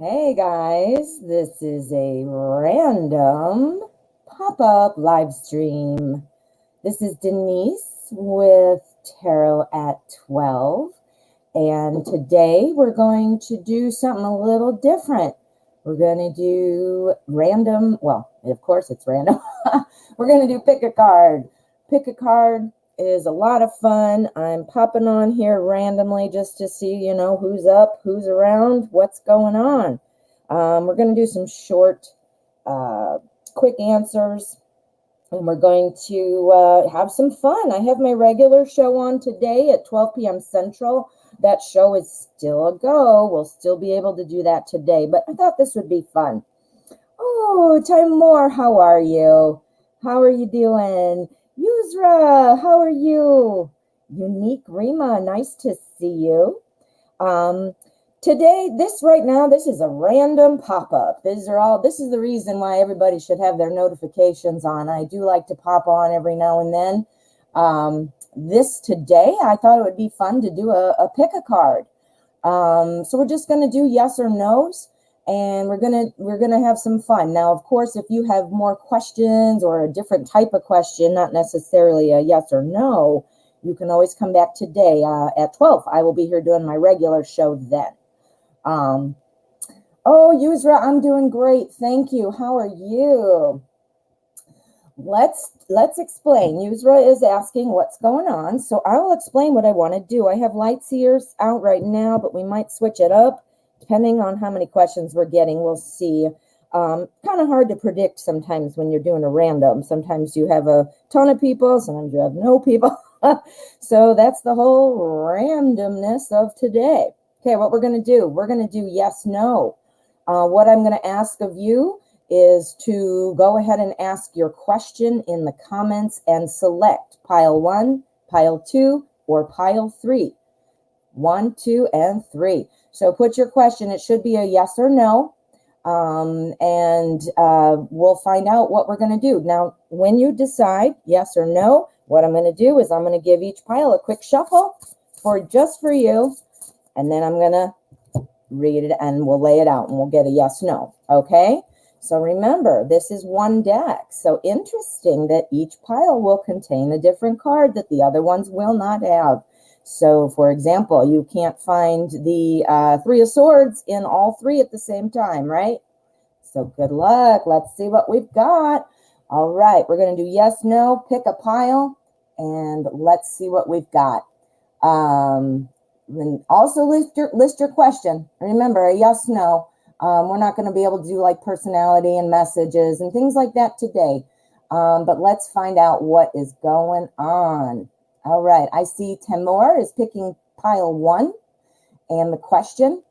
Hey guys, this is a random pop-up live stream. This is Denise with Tarot at 12, and today we're going to do something a little different. We're going to do random, well, of course it's random. We're going to do pick a card. Pick a card is a lot of fun. I'm popping on here randomly just to see, who's up, who's around, what's going on. We're going to do some short, quick answers, and we're going to have some fun. I have my regular show on today at 12 p.m. Central. That show is still a go. We'll still be able to do that today, but I thought this would be fun. Oh, Timur, how are you? How are you doing? Yusra, how are you? Unique Rima, nice to see you. Today, this is a random pop-up. This is the reason why everybody should have their notifications on. I do like to pop on every now and then. Today, I thought it would be fun to do a pick a card. So we're just going to do yes or no's. And we're gonna have some fun. Now, of course, if you have more questions or a different type of question, not necessarily a yes or no, you can always come back today at 12. I will be here doing my regular show then. Oh, Yusra, I'm doing great. Thank you. How are you? Let's explain. Yusra is asking what's going on. So I will explain what I want to do. I have light seers out right now, but we might switch it up. Depending on how many questions we're getting, we'll see. Kind of hard to predict sometimes when you're doing a random. Sometimes you have a ton of people, sometimes you have no people. So that's the whole randomness of today. Okay, what we're going to do, yes, no. What I'm going to ask of you is to go ahead and ask your question in the comments and select pile 1, pile 2, or pile 3. 1, 2, and 3. So put your question. It should be a yes or no. And we'll find out what we're going to do. Now, when you decide yes or no, what I'm going to do is I'm going to give each pile a quick shuffle just for you. And then I'm going to read it and we'll lay it out and we'll get a yes, no. Okay? So remember, this is one deck. So interesting that each pile will contain a different card that the other ones will not have. So, for example, you can't find the 3 of Swords in all 3 at the same time, right? So good luck. Let's see what we've got. All right, we're going to do yes, no, pick a pile, and let's see what we've got. And also list your question. Remember, a yes, no. We're not going to be able to do like personality and messages and things like that today. But let's find out what is going on. All right, I see Timur is picking pile 1. And the question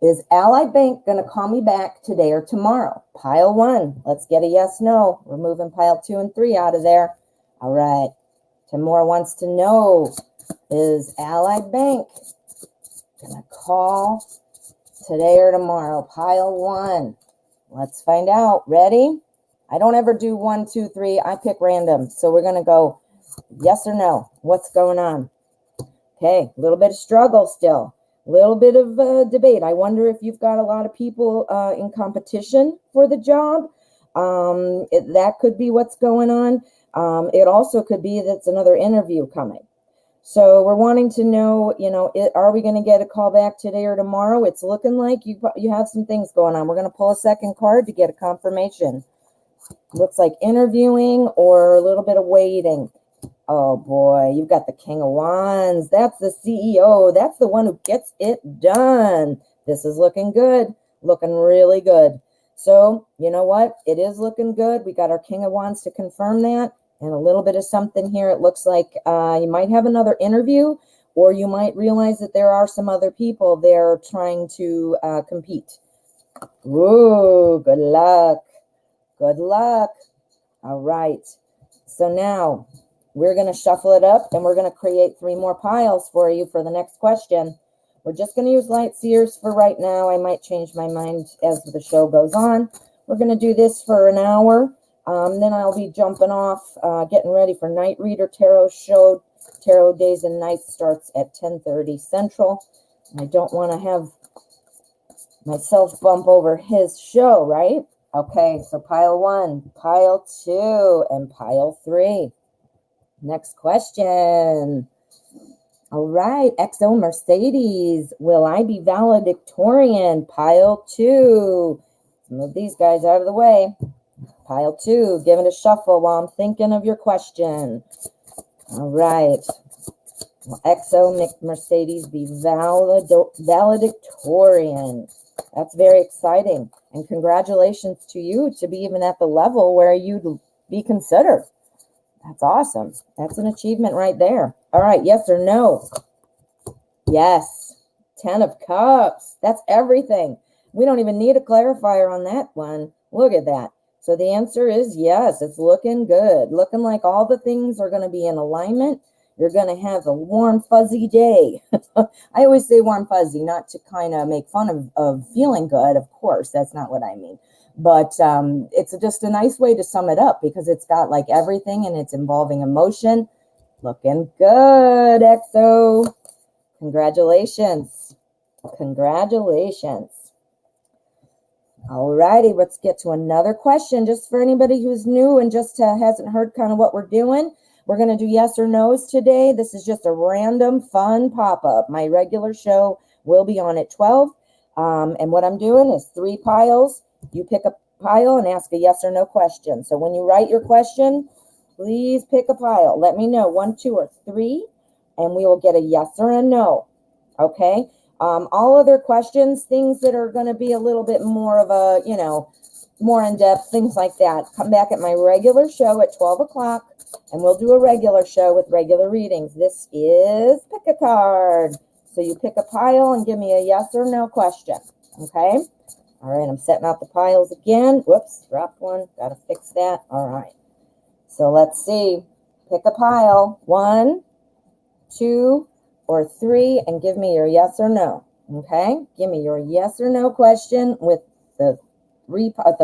is, Ally Bank going to call me back today or tomorrow? Pile 1. Let's get a yes, no. We're moving pile 2 and 3 out of there. All right. Timur wants to know, is Ally Bank going to call today or tomorrow? Pile 1. Let's find out. Ready? I don't ever do 1, 2, 3. I pick random. So we're going to go yes or no. What's going on? Okay, a little bit of struggle still. A little bit of debate. I wonder if you've got a lot of people in competition for the job. That could be what's going on. It also could be that's another interview coming. So we're wanting to know, are we going to get a call back today or tomorrow? It's looking like you have some things going on. We're going to pull a second card to get a confirmation. Looks like interviewing or a little bit of waiting. Oh boy, you've got the King of Wands. That's the CEO. That's the one who gets it done. This is looking good, looking really good. So you know what? It is looking good. We got our King of Wands to confirm that, and a little bit of something here. It looks like you might have another interview, or you might realize that there are some other people there trying to compete. Ooh, good luck. Good luck. All right. So now we're going to shuffle it up and we're going to create 3 more piles for you for the next question. We're just going to use light seers for right now. I might change my mind as the show goes on. We're going to do this for an hour. Then I'll be jumping off, getting ready for Night Reader Tarot show. Tarot Days and Nights starts at 10:30 Central. I don't want to have myself bump over his show, right? Okay, so pile 1, pile 2, and pile 3. Next question. All right, XO Mercedes, will I be valedictorian? Pile 2. Let's move these guys out of the way. Pile 2, give it a shuffle while I'm thinking of your question. All right. Will XO Mercedes be valedictorian? That's very exciting. And congratulations to you to be even at the level where you'd be considered. That's awesome. That's an achievement right there. All right, yes or no? Yes. 10 of Cups. That's everything. We don't even need a clarifier on that one. Look at that. So the answer is yes. It's looking good. Looking like all the things are going to be in alignment. You're going to have a warm, fuzzy day. I always say warm, fuzzy, not to kind of make fun of feeling good. Of course, that's not what I mean. But it's just a nice way to sum it up because it's got like everything and it's involving emotion. Looking good, XO. Congratulations. Congratulations. All righty, let's get to another question. Just for anybody who's new and just hasn't heard kind of what we're doing. We're going to do yes or no's today. This is just a random fun pop-up. My regular show will be on at 12. And what I'm doing is 3 piles. You pick a pile and ask a yes or no question. So when you write your question, please pick a pile. Let me know 1, 2, or 3, and we will get a yes or a no. Okay? All other questions, things that are going to be a little bit more of a, more in-depth, things like that, come back at my regular show at 12 o'clock. And we'll do a regular show with regular readings. This is pick a card. So you pick a pile and give me a yes or no question. Okay? All right, I'm setting out the piles again. Whoops, dropped one. Got to fix that. All right. So let's see. Pick a pile. 1, 2, or 3, and give me your yes or no. Okay? Give me your yes or no question with the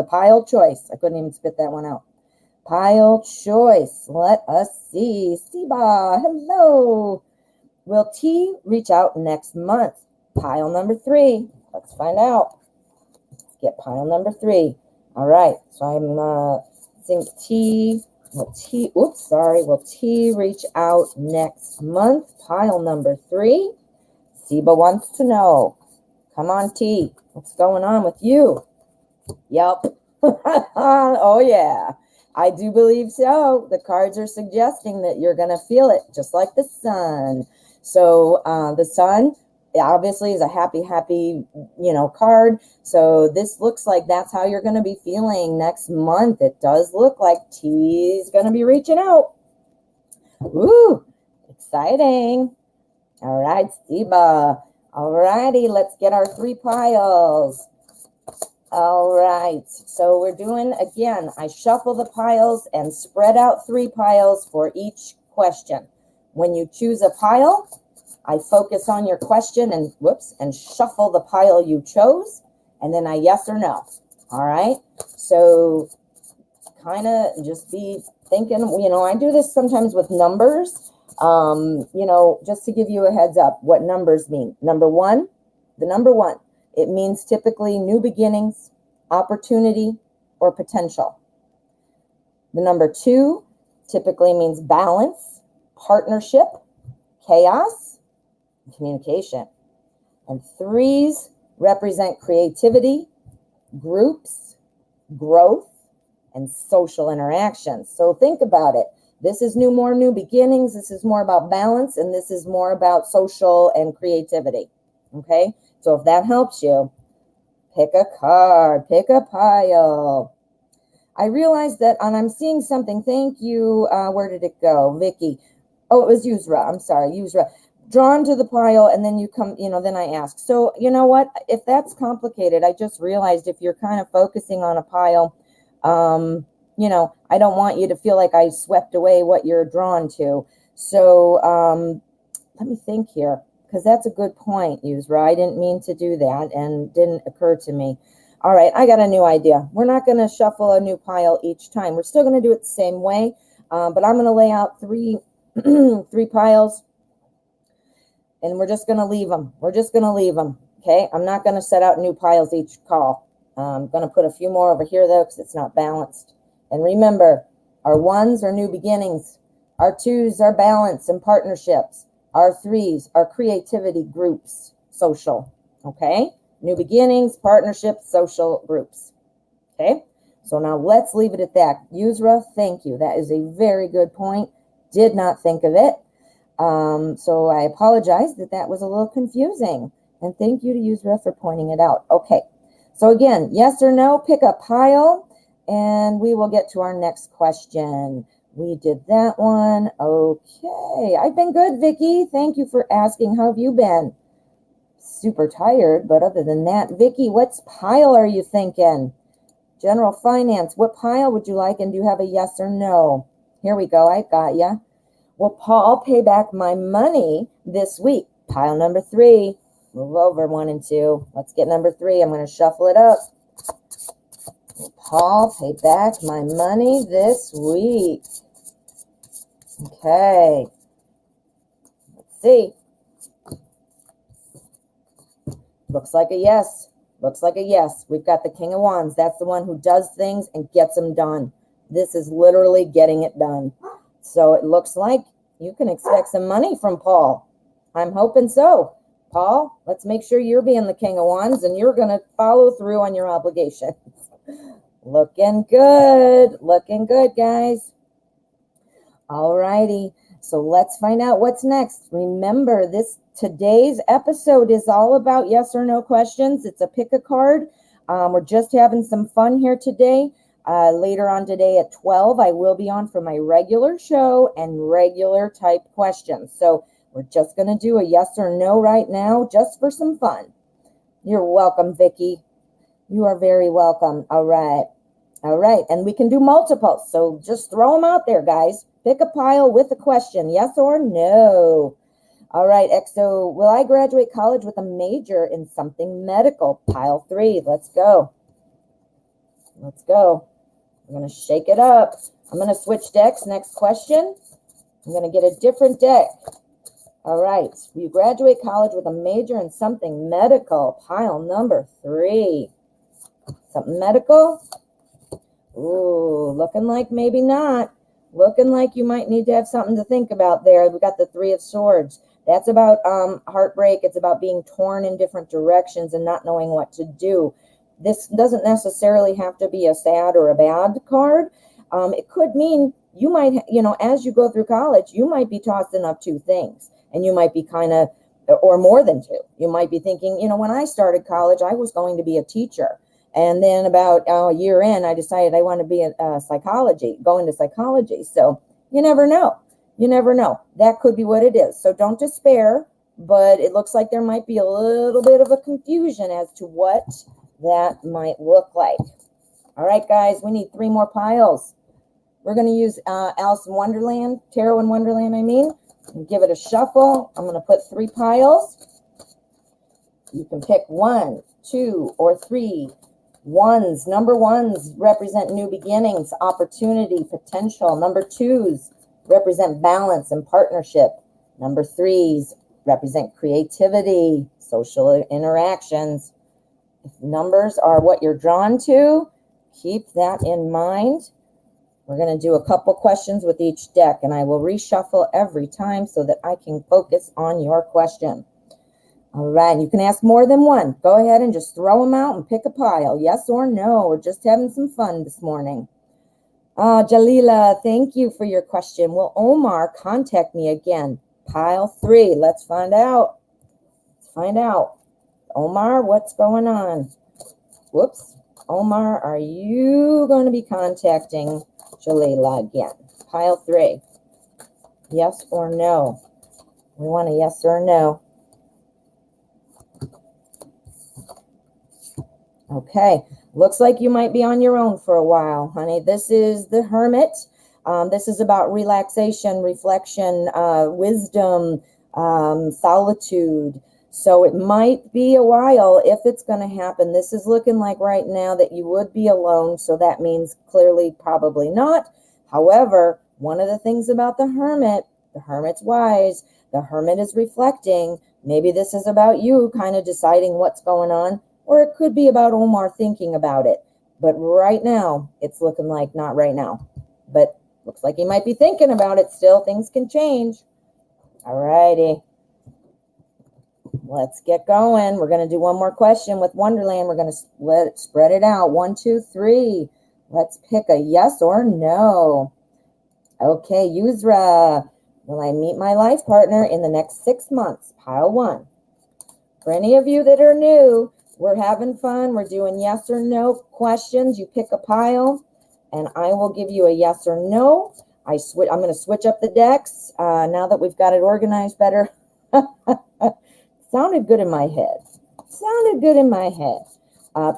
pile choice. I couldn't even spit that one out. Pile choice. Let us see. Siba, hello. Will T reach out next month? Pile number 3. Let's find out. Let's get pile number 3. All right. So I'm saying will T reach out next month? Pile number 3. Siba wants to know. Come on, T. What's going on with you? Yep. Oh, yeah. I do believe so. The cards are suggesting that you're going to feel it, just like the sun. So the sun obviously is a happy, card. So this looks like that's how you're going to be feeling next month. It does look like T's going to be reaching out. Woo! Exciting. All right, Siba. All righty, let's get our 3 piles. All right, so we're doing, again, I shuffle the piles and spread out 3 piles for each question. When you choose a pile, I focus on your question and shuffle the pile you chose, and then I yes or no. All right, so kind of just be thinking, I do this sometimes with numbers, just to give you a heads up what numbers mean. The number 1. It means typically new beginnings, opportunity, or potential. The number 2 typically means balance, partnership, chaos, and communication. And 3s represent creativity, groups, growth, and social interactions. So think about it. This is more new beginnings. This is more about balance, and this is more about social and creativity. Okay? So if that helps you, pick a card, pick a pile. I realized that, and I'm seeing something. Thank you. Where did it go? Vicky. Oh, it was Yusra. I'm sorry, Yusra. Drawn to the pile, and then you come, then I ask. So you know what? If that's complicated, I just realized if you're kind of focusing on a pile, I don't want you to feel like I swept away what you're drawn to. So let me think here. Because that's a good point, Yusra. I didn't mean to do that and didn't occur to me. All right, I got a new idea. We're not going to shuffle a new pile each time. We're still going to do it the same way, but I'm going to lay out 3 piles, and we're just going to leave them. We're just going to leave them. Okay, I'm not going to set out new piles each call. I'm going to put a few more over here, though, because it's not balanced. And remember, our 1s are new beginnings. Our 2s are balance and partnerships. Our 3s are creativity groups, social. Okay, new beginnings, partnerships, social groups. Okay, so now let's leave it at that. Yusra, thank you. That is a very good point. Did not think of it. So I apologize that was a little confusing. And thank you to Yusra for pointing it out. Okay, so again, yes or no, pick a pile, and we will get to our next question. We did that one. Okay, I've been good, Vicky. Thank you for asking. How have you been? Super tired, but other than that, Vicky, what pile are you thinking? General finance, what pile would you like? And do you have a yes or no? Here we go. I got ya. Will Paul pay back my money this week? Pile number 3. Move over 1 and 2. Let's get number 3. I'm going to shuffle it up. Will Paul pay back my money this week? Okay. Let's see. Looks like a yes. Looks like a yes. We've got the King of Wands. That's the one who does things and gets them done. This is literally getting it done. So it looks like you can expect some money from Paul. I'm hoping so. Paul, let's make sure you're being the King of Wands and you're going to follow through on your obligations. Looking good. Looking good, guys. All righty. So let's find out what's next. Remember, today's episode is all about yes or no questions. It's a pick a card. We're just having some fun here today. Later on today at 12, I will be on for my regular show and regular type questions. So we're just going to do a yes or no right now, just for some fun. You're welcome, Vicky. You are very welcome. All right. All right. And we can do multiples. So just throw them out there, guys. Pick a pile with a question, yes or no. All right, EXO, will I graduate college with a major in something medical? Pile 3. Let's go. Let's go. I'm going to shake it up. I'm going to switch decks. Next question. I'm going to get a different deck. All right. Will you graduate college with a major in something medical? Pile number 3. Something medical? Ooh, looking like maybe not. Looking like you might need to have something to think about there. We got the 3 of Swords. That's about heartbreak. It's about being torn in different directions and not knowing what to do. This doesn't necessarily have to be a sad or a bad card. It could mean you might, as you go through college, you might be tossing up 2 things. And you might be or more than 2. You might be thinking, when I started college, I was going to be a teacher. And then about a year in, I decided I want to be in go into psychology. So you never know. You never know. That could be what it is. So don't despair, but it looks like there might be a little bit of a confusion as to what that might look like. All right, guys, we need 3 more piles. We're going to use Alice in Wonderland, Tarot in Wonderland, and give it a shuffle. I'm going to put 3 piles. You can pick 1, 2, or 3. 1s, number 1s represent new beginnings, opportunity, potential. Number 2s represent balance and partnership. Number 3s represent creativity, social interactions. If numbers are what you're drawn to, keep that in mind. We're going to do a couple questions with each deck, and I will reshuffle every time so that I can focus on your question. All right, you can ask more than one. Go ahead and just throw them out and pick a pile. Yes or no. We're just having some fun this morning. Jalila, thank you for your question. Will Omar contact me again? Pile 3. Let's find out. Let's find out. Omar, what's going on? Whoops. Omar, are you going to be contacting Jalila again? Pile 3. Yes or no? We want a yes or no. Okay, looks like you might be on your own for a while, honey. This is the Hermit. This is about relaxation, reflection, wisdom, solitude. So it might be a while if it's going to happen. This is looking like right now that you would be alone. So that means clearly probably not. However, one of the things about the Hermit's wise. The Hermit is reflecting. Maybe this is about you kind of deciding what's going on, or it could be about Omar thinking about it. But right now, it's looking like not right now. But looks like he might be thinking about it still. Things can change. All righty. Let's get going. We're going to do one more question with Wonderland. We're going to spread it out. 1, 2, 3. Let's pick a yes or no. Okay, Yusra. Will I meet my life partner in the next 6 months? Pile 1. For any of you that are new, we're having fun. We're doing yes or no questions. You pick a pile, and I will give you a yes or no. I'm going to switch up the decks now that we've got it organized better. Sounded good in my head.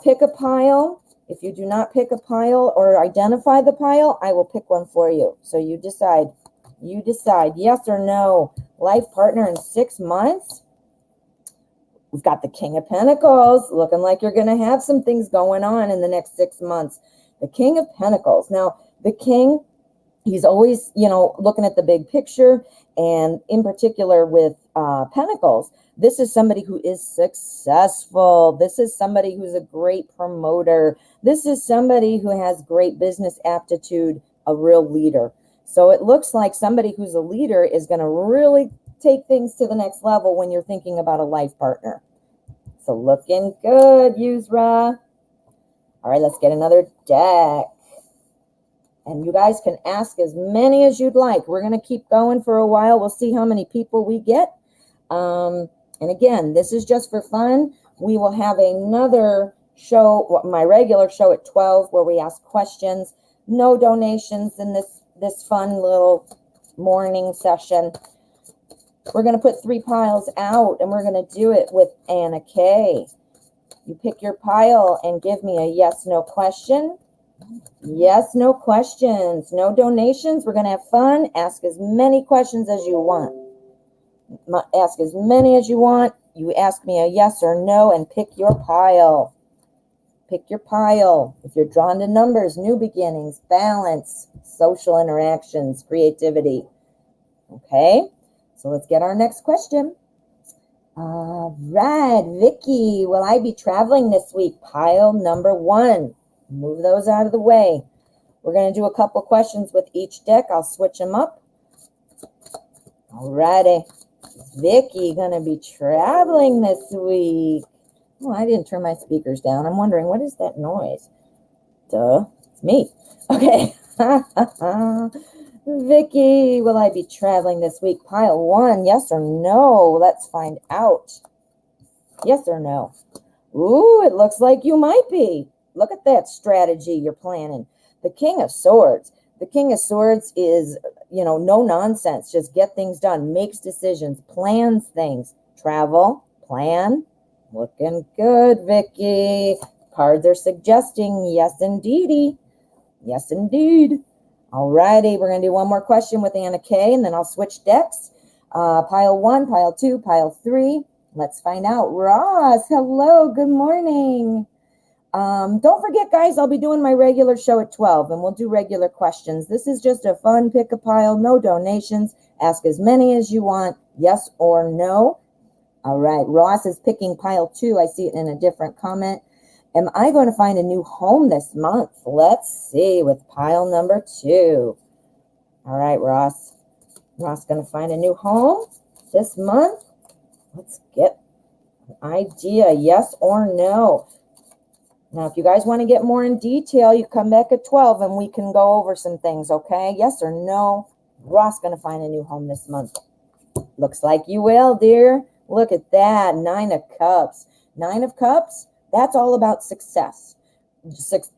Pick a pile. If you do not pick a pile or identify the pile, I will pick one for you. So you decide. Yes or no. Life partner in 6 months. We've got the King of Pentacles. Looking like you're going to have some things going on in the next 6 months. The King of Pentacles. Now, the King, he's always, looking at the big picture. And in particular with Pentacles, this is somebody who is successful. This is somebody who's a great promoter. This is somebody who has great business aptitude, a real leader. So it looks like somebody who's a leader is going to really take things to the next level when you're thinking about a life partner. So looking good, Yusra. All right, let's get another deck. And you guys can ask as many as you'd like. We're going to keep going for a while. We'll see how many people we get. And again, this is just for fun. We will have another show, my regular show at 12, where we ask questions. No donations in this fun little morning session. We're going to put 3 piles out, and we're going to do it with Anna Kay. You pick your pile and give me a yes, no question. Yes, no questions. No donations. We're going to have fun. Ask as many questions as you want. Ask as many as you want. You ask me a yes or no and pick your pile. Pick your pile. If you're drawn to numbers, new beginnings, balance, social interactions, creativity. Okay, so let's get our next question. All right, Vicky, will I be traveling this week? Pile number 1. Move those out of the way. We're going to do a couple questions with each deck. I'll switch them up. All righty. Vicky going to be traveling this week. Oh, I didn't turn my speakers down. I'm wondering, what is that noise? Duh, it's me. Okay. Vicky, will I be traveling this week? Pile 1, yes or no? Let's find out. Yes or no? Ooh, it looks like you might be. Look at that strategy you're planning. The King of Swords. The King of Swords is, no nonsense. Just get things done. Makes decisions. Plans things. Travel. Plan. Looking good, Vicky. Cards are suggesting yes, indeedy. Yes, indeed. All righty. We're going to do one more question with Anna Kay, and then I'll switch decks. Pile 1, pile 2, pile 3. Let's find out. Ross, hello. Good morning. Don't forget, guys, I'll be doing my regular show at 12, and we'll do regular questions. This is just a fun pick a pile, no donations. Ask as many as you want, yes or no. All right, Ross is picking pile 2. I see it in a different comment. Am I going to find a new home this month? Let's see with pile number 2. All right, Ross. Ross going to find a new home this month. Let's get an idea, yes or no. Now, if you guys want to get more in detail, you come back at 12 and we can go over some things, okay? Yes or no? Ross going to find a new home this month. Looks like you will, dear. Look at that, 9 of Cups. 9 of Cups, that's all about success.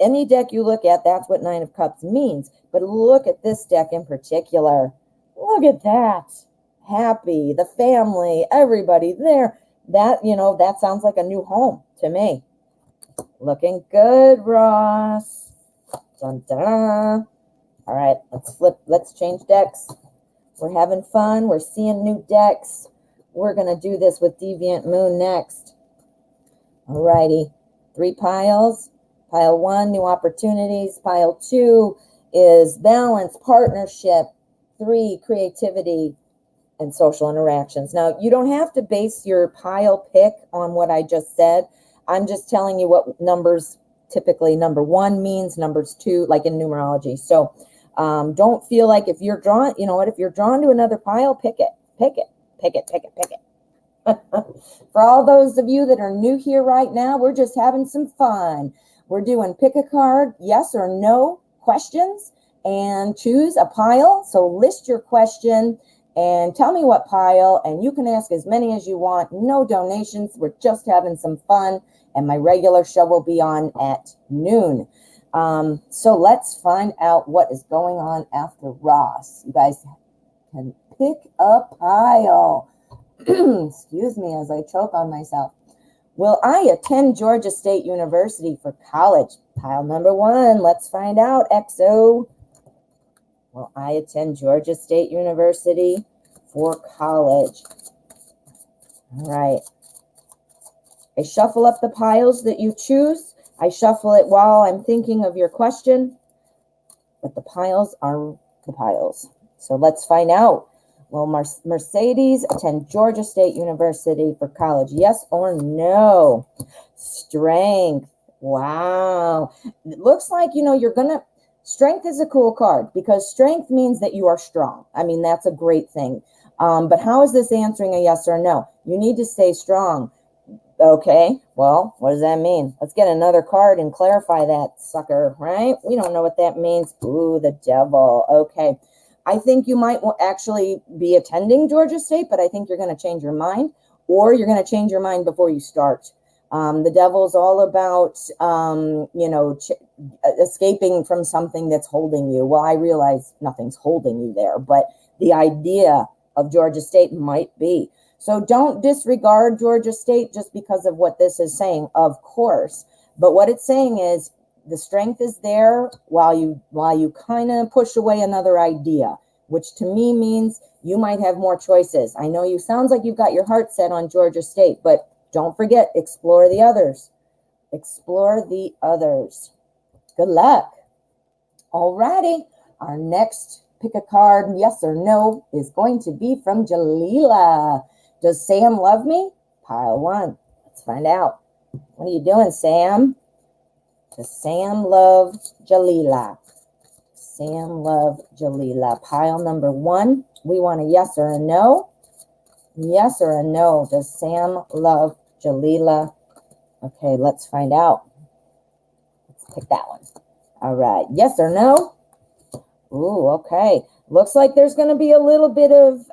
Any deck you look at, that's what 9 of Cups means. But look at this deck in particular. Look at that. Happy, the family, everybody there. That, that sounds like a new home to me. Looking good, Ross. Dun, dun. All right, let's change decks. We're having fun. We're seeing new decks. We're going to do this with Deviant Moon next. All righty, 3 piles. Pile 1, new opportunities. Pile 2 is balance, partnership. 3, creativity. and social interactions. Now, you don't have to base your pile pick on what I just said. I'm just telling you what numbers, typically number 1 means, numbers 2, like in numerology. So don't feel like if you're drawn, you know what, if you're drawn to another pile, pick it, pick it, pick it, pick it, pick it. For all those of you that are new here right now, we're just having some fun. We're doing pick a card, yes or no questions, and choose a pile. So list your question and tell me what pile, and you can ask as many as you want. No donations. We're just having some fun, and my regular show will be on at noon. So let's find out what is going on after Ross. You guys can pick a pile. Excuse me as I choke on myself. Will I attend Georgia State University for college? Pile number 1. Let's find out, XO. Will I attend Georgia State University for college? All right. I shuffle up the piles that you choose. I shuffle it while I'm thinking of your question, but the piles are the piles. So let's find out. Will Mercedes attend Georgia State University for college? Yes or no? Strength. Wow. It looks like, you know, you're going to, strength is a cool card because strength means that you are strong. I mean, that's a great thing. But how is this answering a yes or no? You need to stay strong. Okay, well, what does that mean? Let's get another card and clarify that sucker, right? We don't know what that means. Ooh, the devil. Okay. I think you might actually be attending Georgia State, but I think you're going to change your mind, or you're going to change your mind before you start. The devil's all about, you know, escaping from something that's holding you. Well, I realize nothing's holding you there, but the idea of Georgia State might be. So don't disregard Georgia State just because of what this is saying, of course. But what it's saying is the strength is there while you kind of push away another idea, which to me means you might have more choices. I know you sounds like you've got your heart set on Georgia State, but don't forget, explore the others. Explore the others. Good luck. Alrighty, our next pick a card, yes or no, is going to be from Jalila. Does Sam love me? Pile 1. Let's find out. What are you doing, Sam? Does Sam love Jalila? Sam love Jalila. Pile number 1. We want a yes or a no. Yes or a no. Does Sam love Jalila? Okay, let's find out. Let's pick that one. All right. Yes or no? Ooh, okay. Looks like there's going to be a little bit of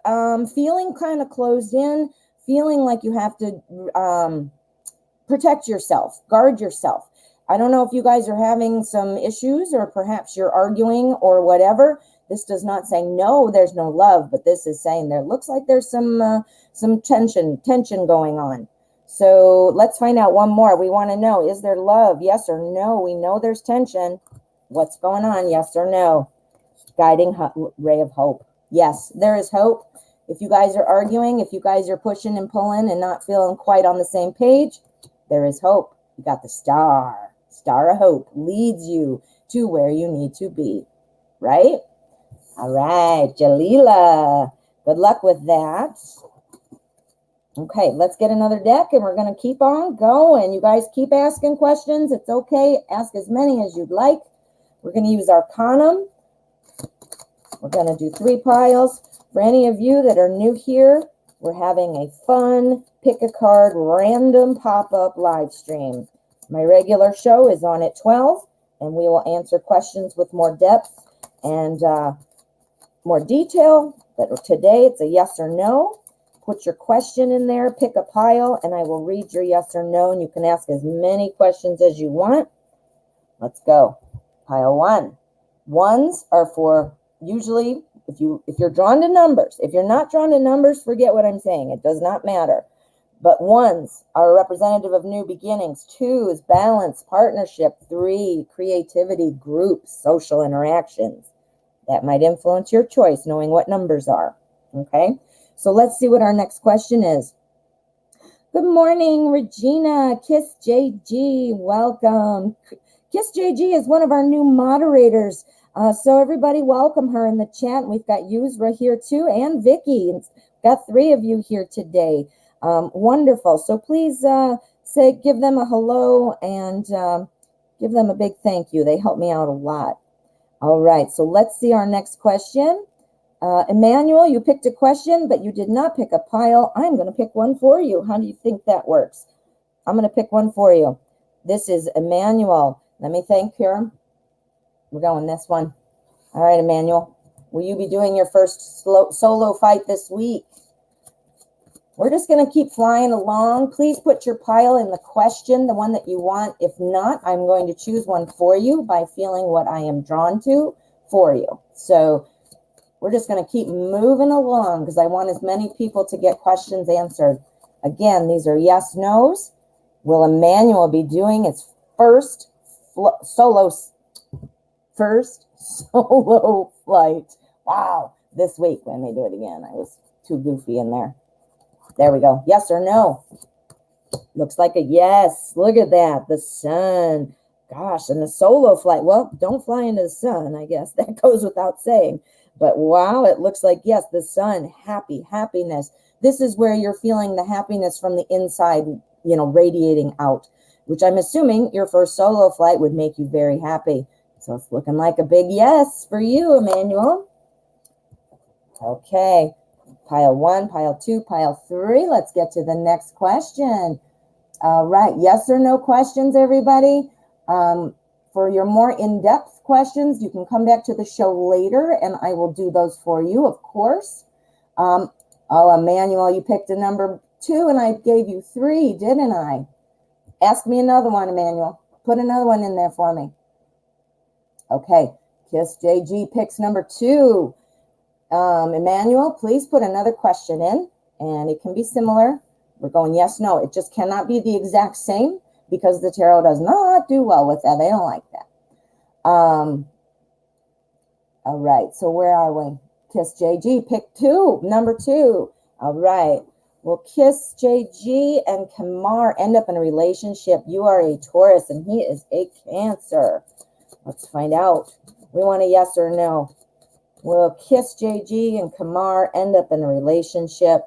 feeling kind of closed in, feeling like you have to protect yourself, guard yourself. I don't know if you guys are having some issues or perhaps you're arguing or whatever. This does not say no, there's no love, but this is saying there looks like there's some tension going on. So let's find out one more. We want to know, is there love? Yes or no? We know there's tension. What's going on? Yes or no? Guiding ray of hope. Yes, there is hope. If you guys are arguing, if you guys are pushing and pulling and not feeling quite on the same page, there is hope. You got the star. Star of hope leads you to where you need to be, right? All right, Jalila. Good luck with that. Okay, let's get another deck and we're going to keep on going. You guys keep asking questions. It's okay. Ask as many as you'd like. We're going to use Arcanum. We're going to do 3 piles. For any of you that are new here, we're having a fun pick a card random pop-up live stream. My regular show is on at 12, and we will answer questions with more depth and more detail. But today it's a yes or no. Put your question in there, pick a pile, and I will read your yes or no, and you can ask as many questions as you want. Let's go. Pile 1. 1s are for usually if you're drawn to numbers. If you're not drawn to numbers, forget what I'm saying. It does not matter. But 1s are representative of new beginnings. 2 is balance, partnership. 3, creativity, groups, social interactions. That might influence your choice, knowing what numbers are. Okay? So let's see what our next question is. Good morning, Regina. Kiss JG. Welcome. Kiss JG is one of our new moderators. So everybody welcome her in the chat. We've got Yusra here too, and Vicky. Got 3 of you here today. Wonderful. So please give them a hello and give them a big thank you. They help me out a lot. All right, so let's see our next question. Emmanuel, you picked a question, but you did not pick a pile. I'm going to pick one for you. How do you think that works? I'm going to pick one for you. This is Emmanuel. Let me thank her. We're going this one. All right, Emmanuel. Will you be doing your first solo fight this week? We're just going to keep flying along. Please put your pile in the question, the one that you want. If not, I'm going to choose one for you by feeling what I am drawn to for you. So we're just going to keep moving along because I want as many people to get questions answered. Again, these are yes, no's. Will Emmanuel be doing its first solo flight? Wow, this week. Let me do it again. I was too goofy in there. There we go. Yes or no? Looks like a yes. Look at that. The sun. Gosh, and the solo flight. Well, don't fly into the sun, I guess. That goes without saying. But wow, it looks like, yes, the sun. Happiness. This is where you're feeling the happiness from the inside, radiating out, which I'm assuming your first solo flight would make you very happy. So it's looking like a big yes for you, Emmanuel. Okay. Pile 1, pile 2, pile 3. Let's get to the next question. All right. Yes or no questions, everybody. For your more in-depth questions, you can come back to the show later, and I will do those for you, of course. Emmanuel, you picked a number 2, and I gave you 3, didn't I? Ask me another one, Emmanuel. Put another one in there for me. Okay. Kiss JG picks number 2. Emmanuel, please put another question in, and it can be similar. We're going yes, no. It just cannot be the exact same because the tarot does not do well with that. They don't like that. All right, so where are we? Kiss JG, pick 2, number 2. All right. Well, Kiss JG and Kamar end up in a relationship. You are a Taurus, and he is a Cancer. Let's find out. We want a yes or no. Will Kiss JG and Kamar end up in a relationship?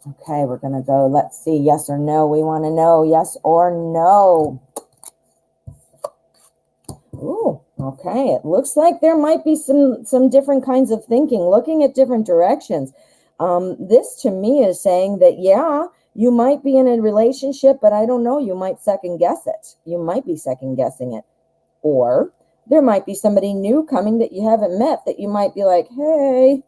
Okay, we're going to go, let's see, yes or no. We want to know yes or no. Ooh, okay. It looks like there might be some different kinds of thinking, looking at different directions. This to me is saying that, yeah, you might be in a relationship, but I don't know. You might second guess it. You might be second guessing it. Or there might be somebody new coming that you haven't met that you might be like, hey,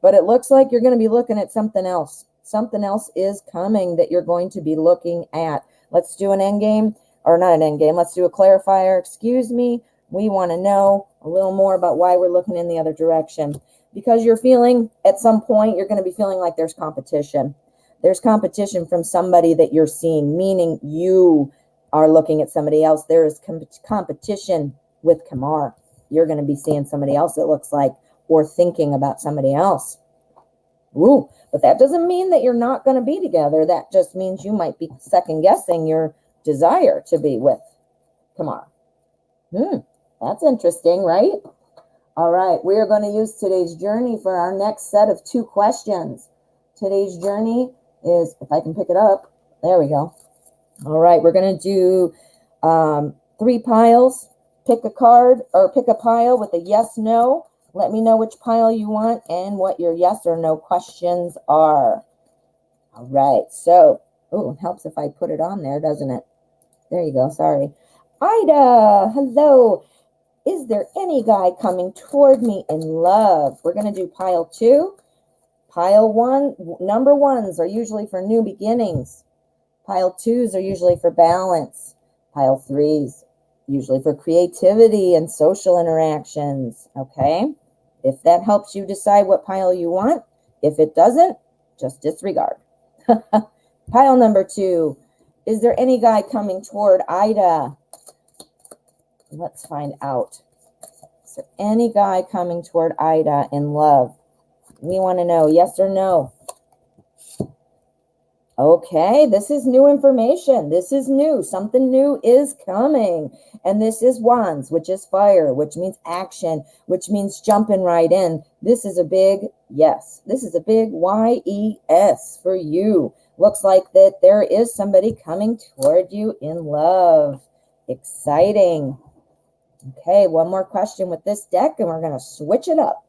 but it looks like you're going to be looking at something else. Something else is coming that you're going to be looking at. Let's do an end game, or not an end game. Let's do a clarifier. Excuse me. We want to know a little more about why we're looking in the other direction, because you're feeling at some point, you're going to be feeling like there's competition. There's competition from somebody that you're seeing, meaning you are looking at somebody else. There is competition with Kamar. You're going to be seeing somebody else, it looks like, or thinking about somebody else. Ooh, but that doesn't mean that you're not going to be together. That just means you might be second guessing your desire to be with Kamar. That's interesting, right? All right, we are going to use today's journey for our next set of 2 questions. Today's journey is, if I can pick it up, there we go. All right, we're going to do 3 piles. Pick a card or pick a pile with a yes, no. Let me know which pile you want and what your yes or no questions are. All right, so, it helps if I put it on there, doesn't it? There you go, sorry. Ida, hello. Is there any guy coming toward me in love? We're going to do pile 2. Pile 1, number 1s are usually for new beginnings. Pile 2s are usually for balance. Pile 3s, usually for creativity and social interactions. Okay? If that helps you decide what pile you want, if it doesn't, just disregard. Pile number 2, is there any guy coming toward Ida? Let's find out. Is there any guy coming toward Ida in love? We want to know yes or no. Okay, this is new information. This is new. Something new is coming. And this is wands, which is fire, which means action, which means jumping right in. This is a big yes. This is a big YES for you. Looks like that there is somebody coming toward you in love. Exciting. Okay, one more question with this deck, and we're going to switch it up.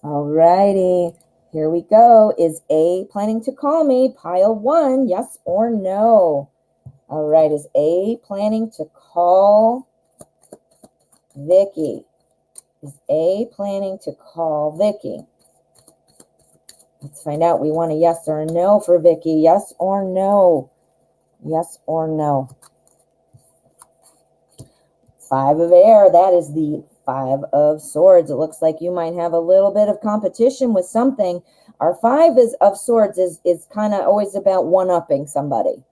All righty. Here we go. Is A planning to call me? Pile 1, yes or no? All right. Is A planning to call Vicky? Is A planning to call Vicky? Let's find out. We want a yes or a no for Vicky. Yes or no? Yes or no? 5 of air. That is the 5 of swords. It looks like you might have a little bit of competition with something. Our 5 of swords is kind of always about one-upping somebody.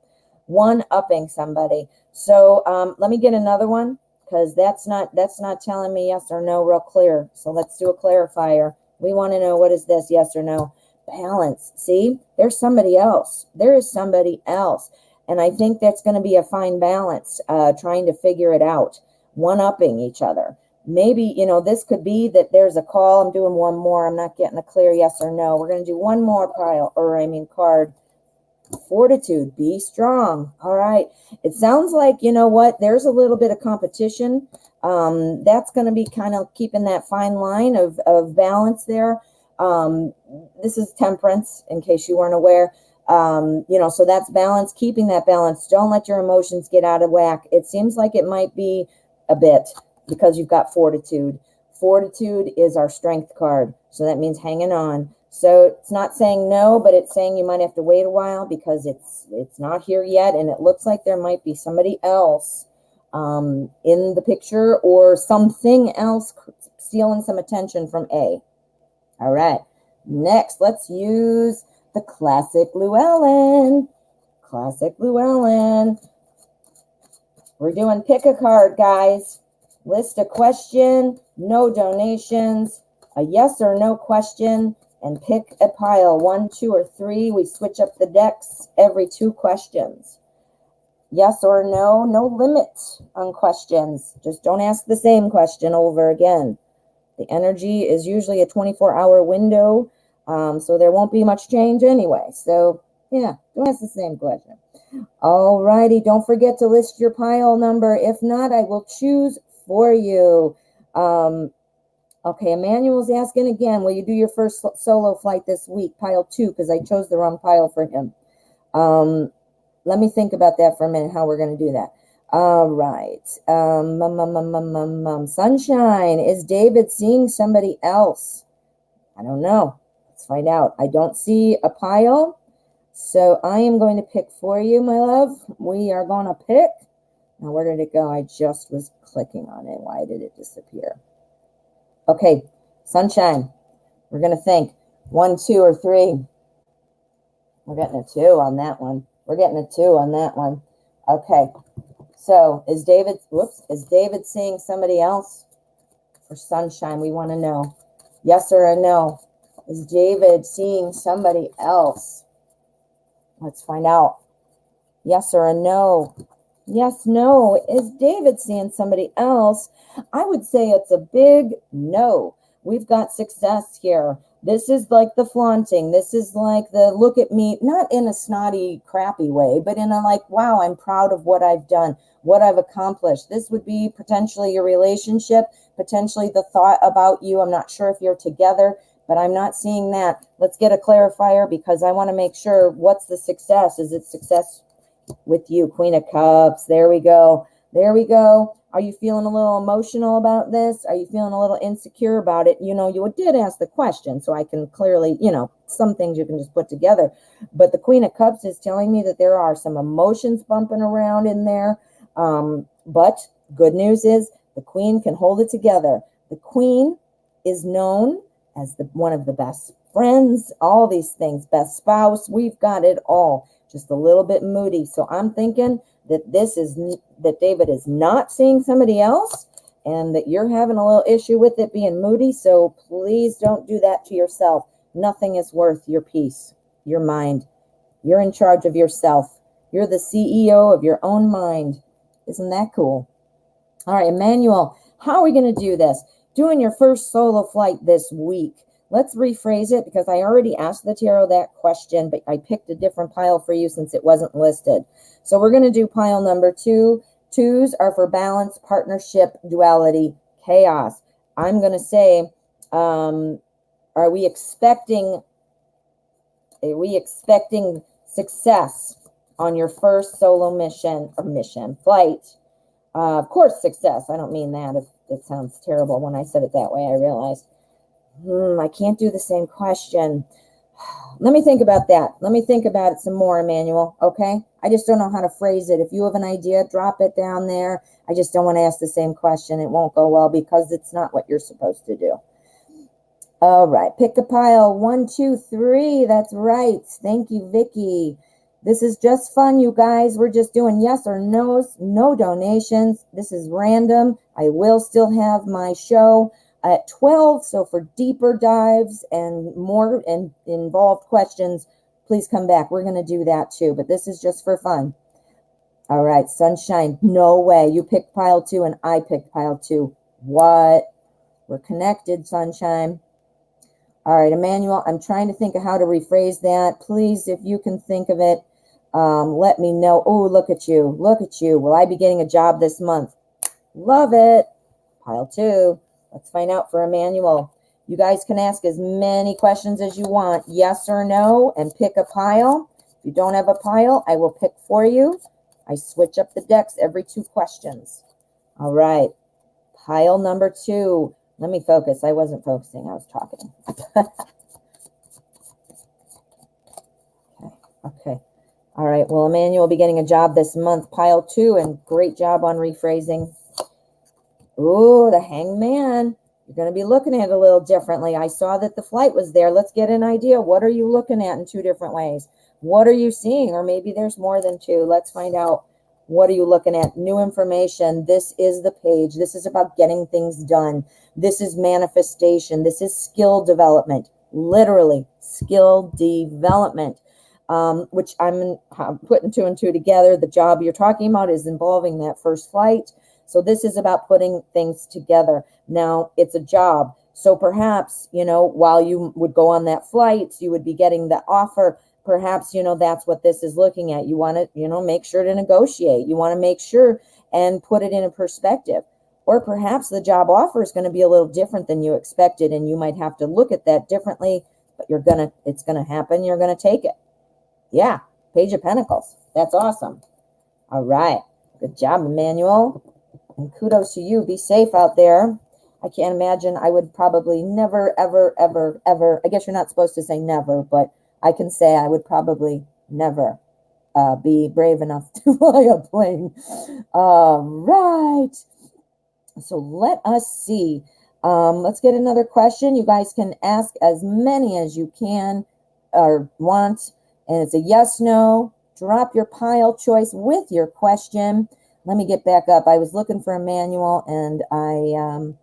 One-upping somebody. So let me get another one, because that's not telling me yes or no real clear. So let's do a clarifier. We want to know, what is this, yes or no? Balance. See, there's somebody else. There is somebody else. And I think that's going to be a fine balance, trying to figure it out. One-upping each other. Maybe, this could be that there's a call. I'm doing one more. I'm not getting a clear yes or no. We're going to do one more card. Fortitude. Be strong. All right. It sounds like, there's a little bit of competition. That's going to be kind of keeping that fine line of balance there. This is temperance, in case you weren't aware. So that's balance, keeping that balance. Don't let your emotions get out of whack. It seems like it might be a bit, because you've got fortitude. Fortitude is our strength card. So that means hanging on. So it's not saying no, but it's saying you might have to wait a while, because it's not here yet. And it looks like there might be somebody else in the picture, or something else stealing some attention from A. All right. Next, let's use the classic Llewellyn. Classic Llewellyn. We're doing pick a card, guys. List a question, no donations, a yes or no question, and pick a pile. 1, 2, or 3. We switch up the decks every 2 questions. Yes or no, no limit on questions. Just don't ask the same question over again. The energy is usually a 24-hour window, so there won't be much change anyway. So, yeah, don't ask the same question. All righty, don't forget to list your pile number. If not, I will choose for you. Okay, Emmanuel's asking again, will you do your first solo flight this week? Pile 2, because I chose the wrong pile for him. Let me think about that for a minute, how we're going to do that. All right. Sunshine, is David seeing somebody else? I don't know. Let's find out. I don't see a pile. So I am going to pick for you, my love. We are going to pick. Now, where did it go? I just was clicking on it. Why did it disappear? Okay, Sunshine. We're going to think 1, 2, or 3. We're getting a 2 on that one. We're getting a 2 on that one. Okay. So is David seeing somebody else? For Sunshine, we want to know. Yes or a no? Is David seeing somebody else? Let's find out. Yes or a no? Yes, no. Is David seeing somebody else? I would say it's a big no. We've got success here. This is like the flaunting. This is like the look at me, not in a snotty, crappy way, but in a like, wow, I'm proud of what I've done, what I've accomplished. This would be potentially your relationship, potentially the thought about you. I'm not sure if you're together, but I'm not seeing that. Let's get a clarifier, because I want to make sure, what's the success? Is it success with you? Queen of Cups. There we go. There we go. Are you feeling a little emotional about this? Are you feeling a little insecure about it? You did ask the question, so I can clearly, some things you can just put together. But the Queen of Cups is telling me that there are some emotions bumping around in there. But good news is the Queen can hold it together. The Queen is known as one of the best friends, all these things, best spouse. We've got it all. Just a little bit moody. So I'm thinking that that David is not seeing somebody else, and that you're having a little issue with it being moody. So please don't do that to yourself. Nothing is worth your peace, your mind, You're in charge of yourself. You're the CEO of your own mind. Isn't that cool? All right, Emmanuel, how are we going to do this? Doing your first solo flight this week. Let's rephrase it because I already asked the tarot that question, but I picked a different pile for you since it wasn't listed. So we're going to do pile number 2. 2s are for balance, partnership, duality, chaos. I'm going to say, are we expecting success on your first solo flight? Of course, success. I don't mean that. If it sounds terrible when I said it that way, I realized. I can't do the same question. Let me think about that. Let me think about it some more, Emmanuel, okay? I just don't know how to phrase it. If you have an idea, drop it down there. I just don't want to ask the same question. It won't go well because it's not what you're supposed to do. All right, pick a pile. 1, 2, 3. That's right. Thank you, Vicky. This is just fun, you guys. We're just doing yes or no's, no donations. This is random. I will still have my show at 12. So for deeper dives and more and involved questions, please come back. We're going to do that too, but this is just for fun. All right, Sunshine. No way. You picked pile 2 and I picked pile 2. What? We're connected, Sunshine. All right, Emmanuel, I'm trying to think of how to rephrase that. Please, if you can think of it, let me know. Oh, look at you. Look at you. Will I be getting a job this month? Love it. Pile 2. Let's find out for Emmanuel. You guys can ask as many questions as you want, yes or no, and pick a pile. If you don't have a pile, I will pick for you. I switch up the decks every 2 questions. All right. Pile number 2. Let me focus. I wasn't focusing. I was talking. Okay. All right. Well, Emmanuel will be getting a job this month. Pile 2, and great job on rephrasing. Ooh, the Hangman. You're going to be looking at it a little differently. I saw that the flight was there. Let's get an idea. What are you looking at in 2 different ways? What are you seeing? Or maybe there's more than 2. Let's find out. What are you looking at? New information. This is the page. This is about getting things done. This is manifestation. This is skill development. Literally, skill development, which I'm putting 2 and 2 together. The job you're talking about is involving that first flight. So this is about putting things together. Now, it's a job. So perhaps, while you would go on that flight, you would be getting the offer. Perhaps, that's what this is looking at. You want to, make sure to negotiate. You want to make sure and put it in a perspective. Or perhaps the job offer is going to be a little different than you expected, and you might have to look at that differently, but it's going to happen. You're going to take it. Yeah. Page of Pentacles. That's awesome. All right. Good job, Emmanuel. And kudos to you. Be safe out there. I can't imagine. I would probably never, ever, ever, ever. I guess you're not supposed to say never, but I can say I would probably never be brave enough to fly a plane. All right. So let us see. Let's get another question. You guys can ask as many as you can or want. And it's a yes, no. Drop your pile choice with your question. Let me get back up. I was looking for Emmanuel and I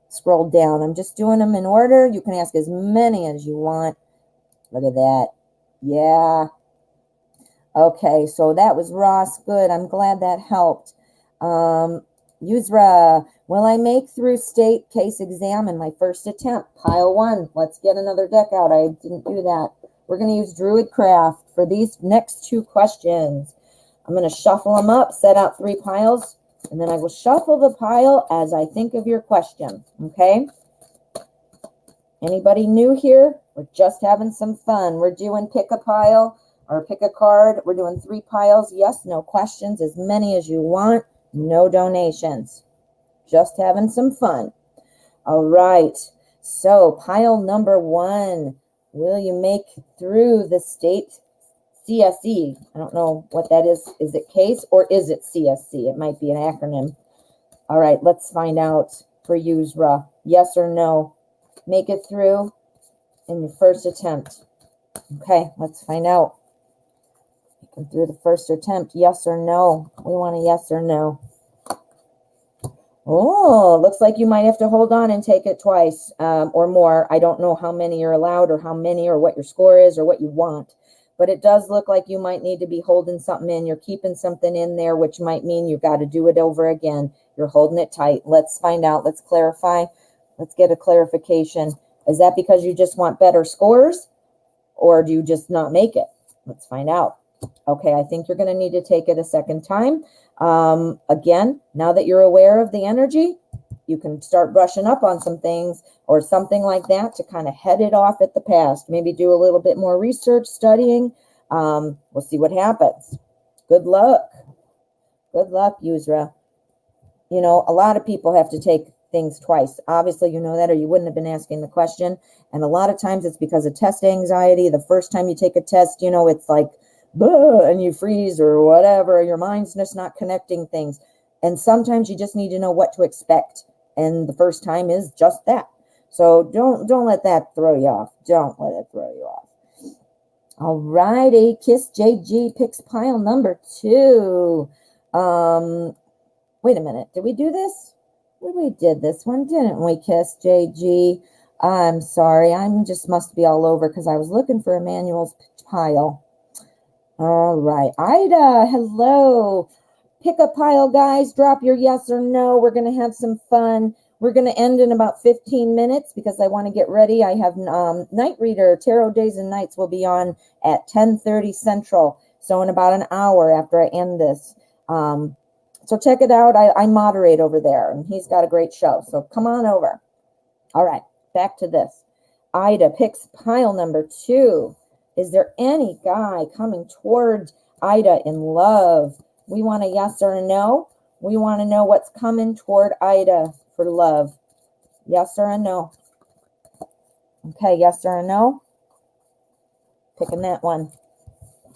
scrolled down. I'm just doing them in order. You can ask as many as you want. Look at that. Yeah. Okay, so that was Ross. Good. I'm glad that helped. Yusra, will I make through state case exam in my first attempt? Pile 1. Let's get another deck out. I didn't do that. We're going to use Druidcraft for these next 2 questions. I'm going to shuffle them up, set out 3 piles, and then I will shuffle the pile as I think of your question. Okay? Anybody new here? We're just having some fun. We're doing pick a pile or pick a card. We're doing 3 piles. Yes, no questions, as many as you want. No donations. Just having some fun. All right. So pile number 1. Will you make through the state CSE? I don't know what that is. Is it case or is it CSC? It might be an acronym. All right. Let's find out for Yusra. Yes or no? Make it through in your first attempt. Okay. Let's find out. Making through the first attempt. Yes or no? We want a yes or no. Oh, looks like you might have to hold on and take it twice or more. I don't know how many you're allowed or how many or what your score is or what you want. but it does look like you might need to be holding something in. You're keeping something in there, which might mean you've got to do it over again. You're holding it tight. Let's find out. Let's clarify. Let's get a clarification. Is that because you just want better scores, or do you just not make it? Let's find out. Okay, I think you're going to need to take it a second time. Again, now that you're aware of the energy, you can start brushing up on some things or something like that to kind of head it off at the past. Maybe do a little bit more research, studying. We'll see what happens. Good luck. Good luck, Yusra. You know, a lot of people have to take things twice. Obviously, you know that, or you wouldn't have been asking the question. And a lot of times it's because of test anxiety. The first time you take a test, you know, it's like, and you freeze or whatever. Your mind's just not connecting things. And sometimes you just need to know what to expect. And the first time is just that. So don't let that throw you off. Don't let it throw you off. All righty. Kiss JG picks pile number 2. Wait a minute. Did we do this? We did this one, didn't we, Kiss JG? I'm sorry. I'm just must be all over because I was looking for Emmanuel's pile. All right. Ida, hello. Pick a pile, guys. Drop your yes or no. We're going to have some fun. We're going to end in about 15 minutes because I want to get ready. I have Night Reader, Tarot Days and Nights will be on at 10:30 Central. So in about an hour after I end this. So check it out. I moderate over there, and he's got a great show. So come on over. All right, back to this. Ida picks pile number 2. Is there any guy coming toward Ida in love? We want a yes or a no. We want to know what's coming toward Ida for love. Yes or a no? Okay, yes or a no? Picking that one.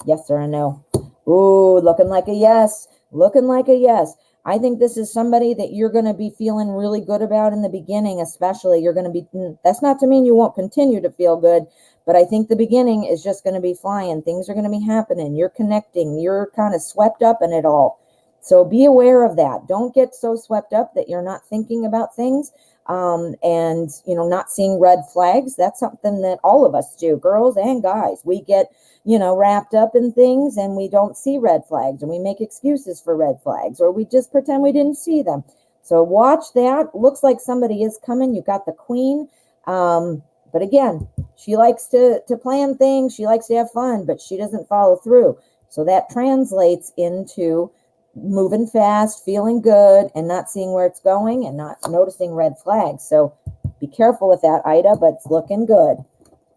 Yes or a no? Ooh, looking like a yes. Looking like a yes. I think this is somebody that you're going to be feeling really good about in the beginning, especially. You're going to be, that's not to mean you won't continue to feel good, but I think the beginning is just going to be flying. Things are going to be happening. You're connecting. You're kind of swept up in it all. So be aware of that. Don't get so swept up that you're not thinking about things and, you know, not seeing red flags. That's something that all of us do, girls and guys. We get, you know, wrapped up in things and we don't see red flags, and we make excuses for red flags, or we just pretend we didn't see them. So watch that. Looks like somebody is coming. You got the queen. But again, she likes to plan things. She likes to have fun, but she doesn't follow through. So that translates into moving fast, feeling good, and not seeing where it's going and not noticing red flags. So be careful with that, Ida, but it's looking good.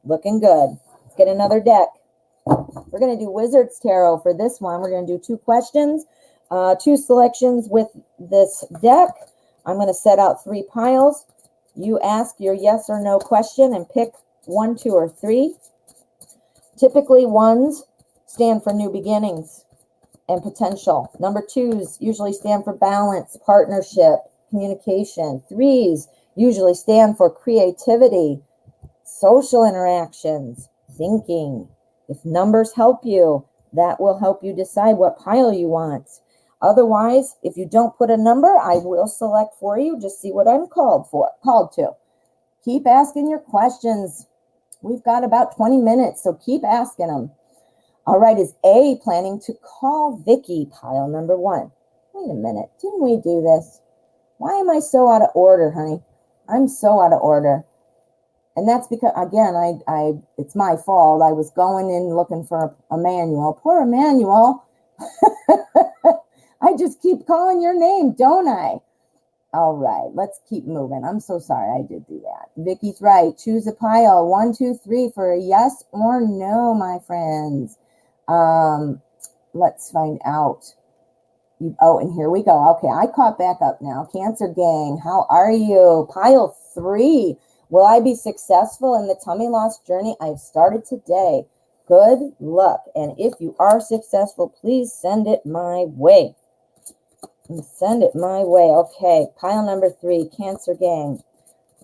Looking good. Let's get another deck. We're going to do Wizard's Tarot for this one. We're going to do 2 questions, 2 selections with this deck. I'm going to set out 3 piles. You ask your yes or no question and pick 1, 2, or 3. Typically, 1s stand for new beginnings and potential. Number 2s usually stand for balance, partnership, communication. 3s usually stand for creativity, social interactions, thinking. If numbers help you, that will help you decide what pile you want. Otherwise, if you don't put a number, I will select for you. Just see what I'm called to. Keep asking your questions. We've got about 20 minutes, so keep asking them. All right, is A planning to call Vicky, pile number 1? Wait a minute, didn't we do this? Why am I so out of order, honey? I'm so out of order. And that's because, again, it's my fault. I was going in looking for Emmanuel. Poor Emmanuel. I just keep calling your name, don't I? All right, let's keep moving. I'm so sorry I did do that. Vicky's right. Choose a pile. 1, 2, 3 for a yes or no, my friends. Let's find out. Oh, and here we go. Okay, I caught back up now. Cancer gang, how are you? Pile 3. Will I be successful in the tummy loss journey I've started today? Good luck. And if you are successful, please send it my way. Send it my way. Okay, pile number 3, Cancer gang.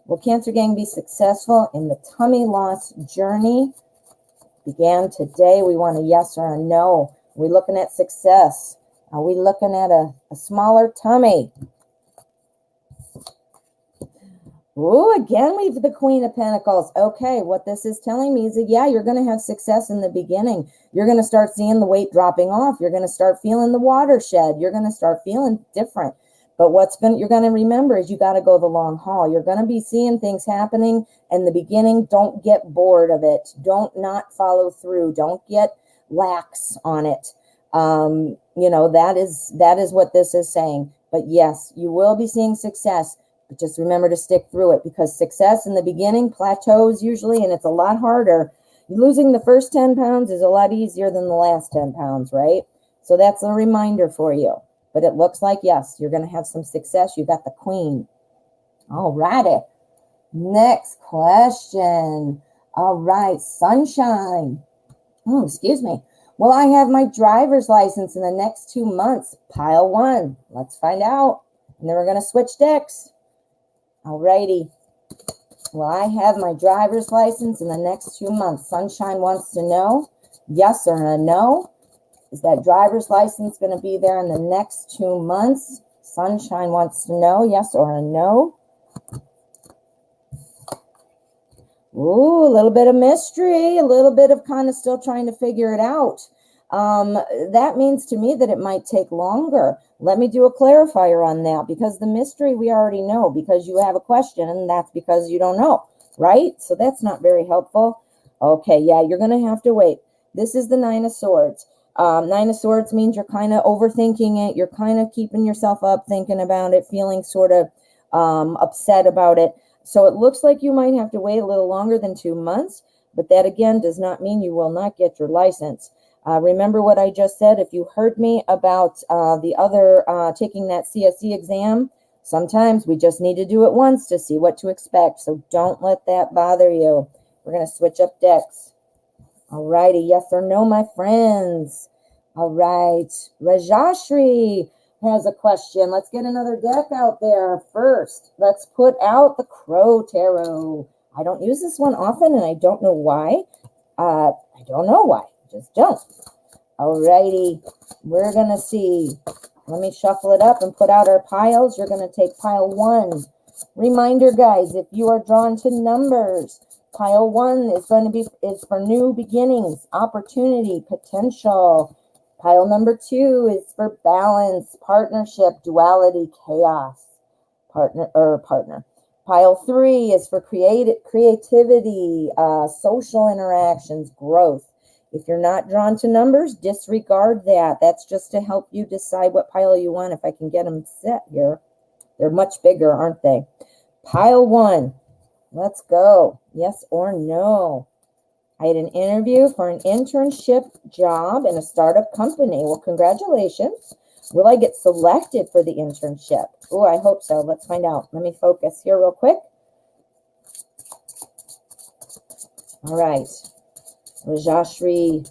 Will Cancer gang be successful in the tummy loss journey? Began today. We want a yes or a no. Are we looking at success? Are we looking at a smaller tummy? Ooh, again, we've the Queen of Pentacles. Okay, what this is telling me is that, yeah, you're going to have success in the beginning. You're going to start seeing the weight dropping off. You're going to start feeling the watershed. You're going to start feeling different. But you're going to remember is you got to go the long haul. You're going to be seeing things happening in the beginning. Don't get bored of it. Don't not follow through. Don't get lax on it. That is what this is saying. But yes, you will be seeing success. But just remember to stick through it, because success in the beginning plateaus usually, and it's a lot harder. Losing the first 10 pounds is a lot easier than the last 10 pounds, right? So that's a reminder for you. But it looks like, yes, you're going to have some success. You got the Queen. All righty. Next question. All right, Sunshine. Oh, excuse me. Will I have my driver's license in the next 2 months? Pile 1. Let's find out. And then we're going to switch decks. Alrighty. Will I have my driver's license in the next 2 months? Sunshine wants to know, yes or a no. Is that driver's license going to be there in the next 2 months? Sunshine wants to know, yes or a no. Ooh, a little bit of mystery, a little bit of kind of still trying to figure it out. That means to me that it might take longer. Let me do a clarifier on that, because the mystery we already know, because you have a question, and that's because you don't know, right? So that's not very helpful. Okay, yeah, you're going to have to wait. This is the 9 of Swords. 9 of Swords means you're kind of overthinking it. You're kind of keeping yourself up, thinking about it, feeling sort of upset about it. So it looks like you might have to wait a little longer than 2 months, but that again does not mean you will not get your license. Remember what I just said. If you heard me about the other taking that CSE exam, sometimes we just need to do it once to see what to expect. So don't let that bother you. We're going to switch up decks. All righty. Yes or no, my friends. All right. Rajashri has a question. Let's get another deck out there first. Let's put out the Crow Tarot. I don't use this one often, and I don't know why. I don't know why. Just don't. Alrighty, we're going to see. Let me shuffle it up and put out our piles. You're going to take pile 1. Reminder, guys, if you are drawn to numbers, pile 1 is for new beginnings, opportunity, potential. Pile number 2 is for balance, partnership, duality, chaos. Partner. Pile 3 is for creativity, social interactions, growth. If you're not drawn to numbers, disregard that. That's just to help you decide what pile you want. If I can get them set here. They're much bigger, aren't they? Pile 1. Let's go. Yes or no? I had an interview for an internship job in a startup company. Well, congratulations. Will I get selected for the internship? Oh, I hope so. Let's find out. Let me focus here real quick. All right. Rajashri,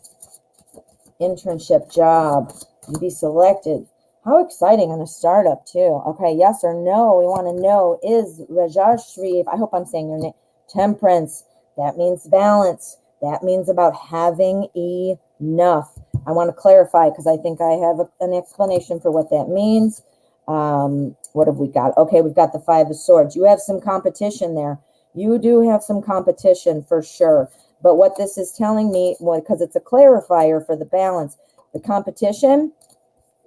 internship job. You be selected. How exciting on a startup, too. Okay, yes or no? We want to know, is Rajashri, I hope I'm saying your name, temperance. That means balance. That means about having enough. I want to clarify because I think I have an explanation for what that means. What have we got? Okay, we've got the 5 of Swords. You have some competition there. You do have some competition for sure. But what this is telling me, because it's a clarifier for the balance, the competition,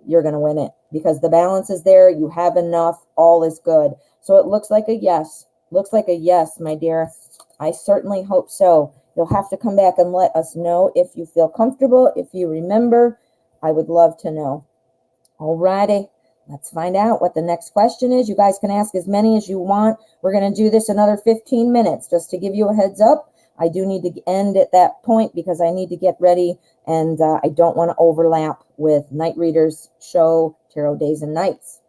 you're going to win it because the balance is there. You have enough. All is good. So it looks like a yes. Looks like a yes, my dear. I certainly hope so. You'll have to come back and let us know if you feel comfortable, if you remember. I would love to know. All righty. Let's find out what the next question is. You guys can ask as many as you want. We're going to do this another 15 minutes just to give you a heads up. I do need to end at that point because I need to get ready, and I don't want to overlap with Night Readers show, Tarot Days and Nights.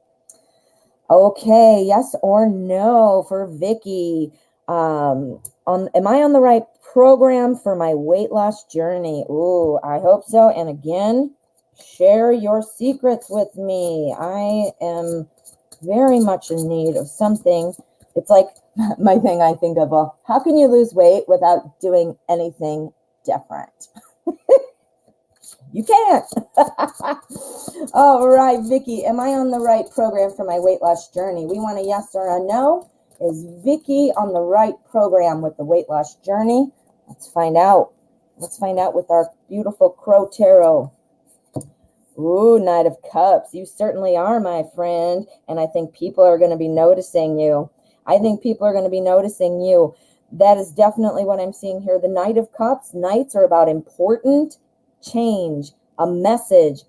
Okay, yes or no for Vicky. Am I on the right program for my weight loss journey? Ooh, I hope so. And again, share your secrets with me. I am very much in need of something. It's like my thing I think of, well, how can you lose weight without doing anything different? You can't. All right, Vicky, am I on the right program for my weight loss journey? We want a yes or a no. Is Vicky on the right program with the weight loss journey? Let's find out. Let's find out with our beautiful Crow Tarot. Ooh, Knight of Cups. You certainly are, my friend. And I think people are going to be noticing you. I think people are going to be noticing you. That is definitely what I'm seeing here. The Knight of Cups. Knights are about important change, a message,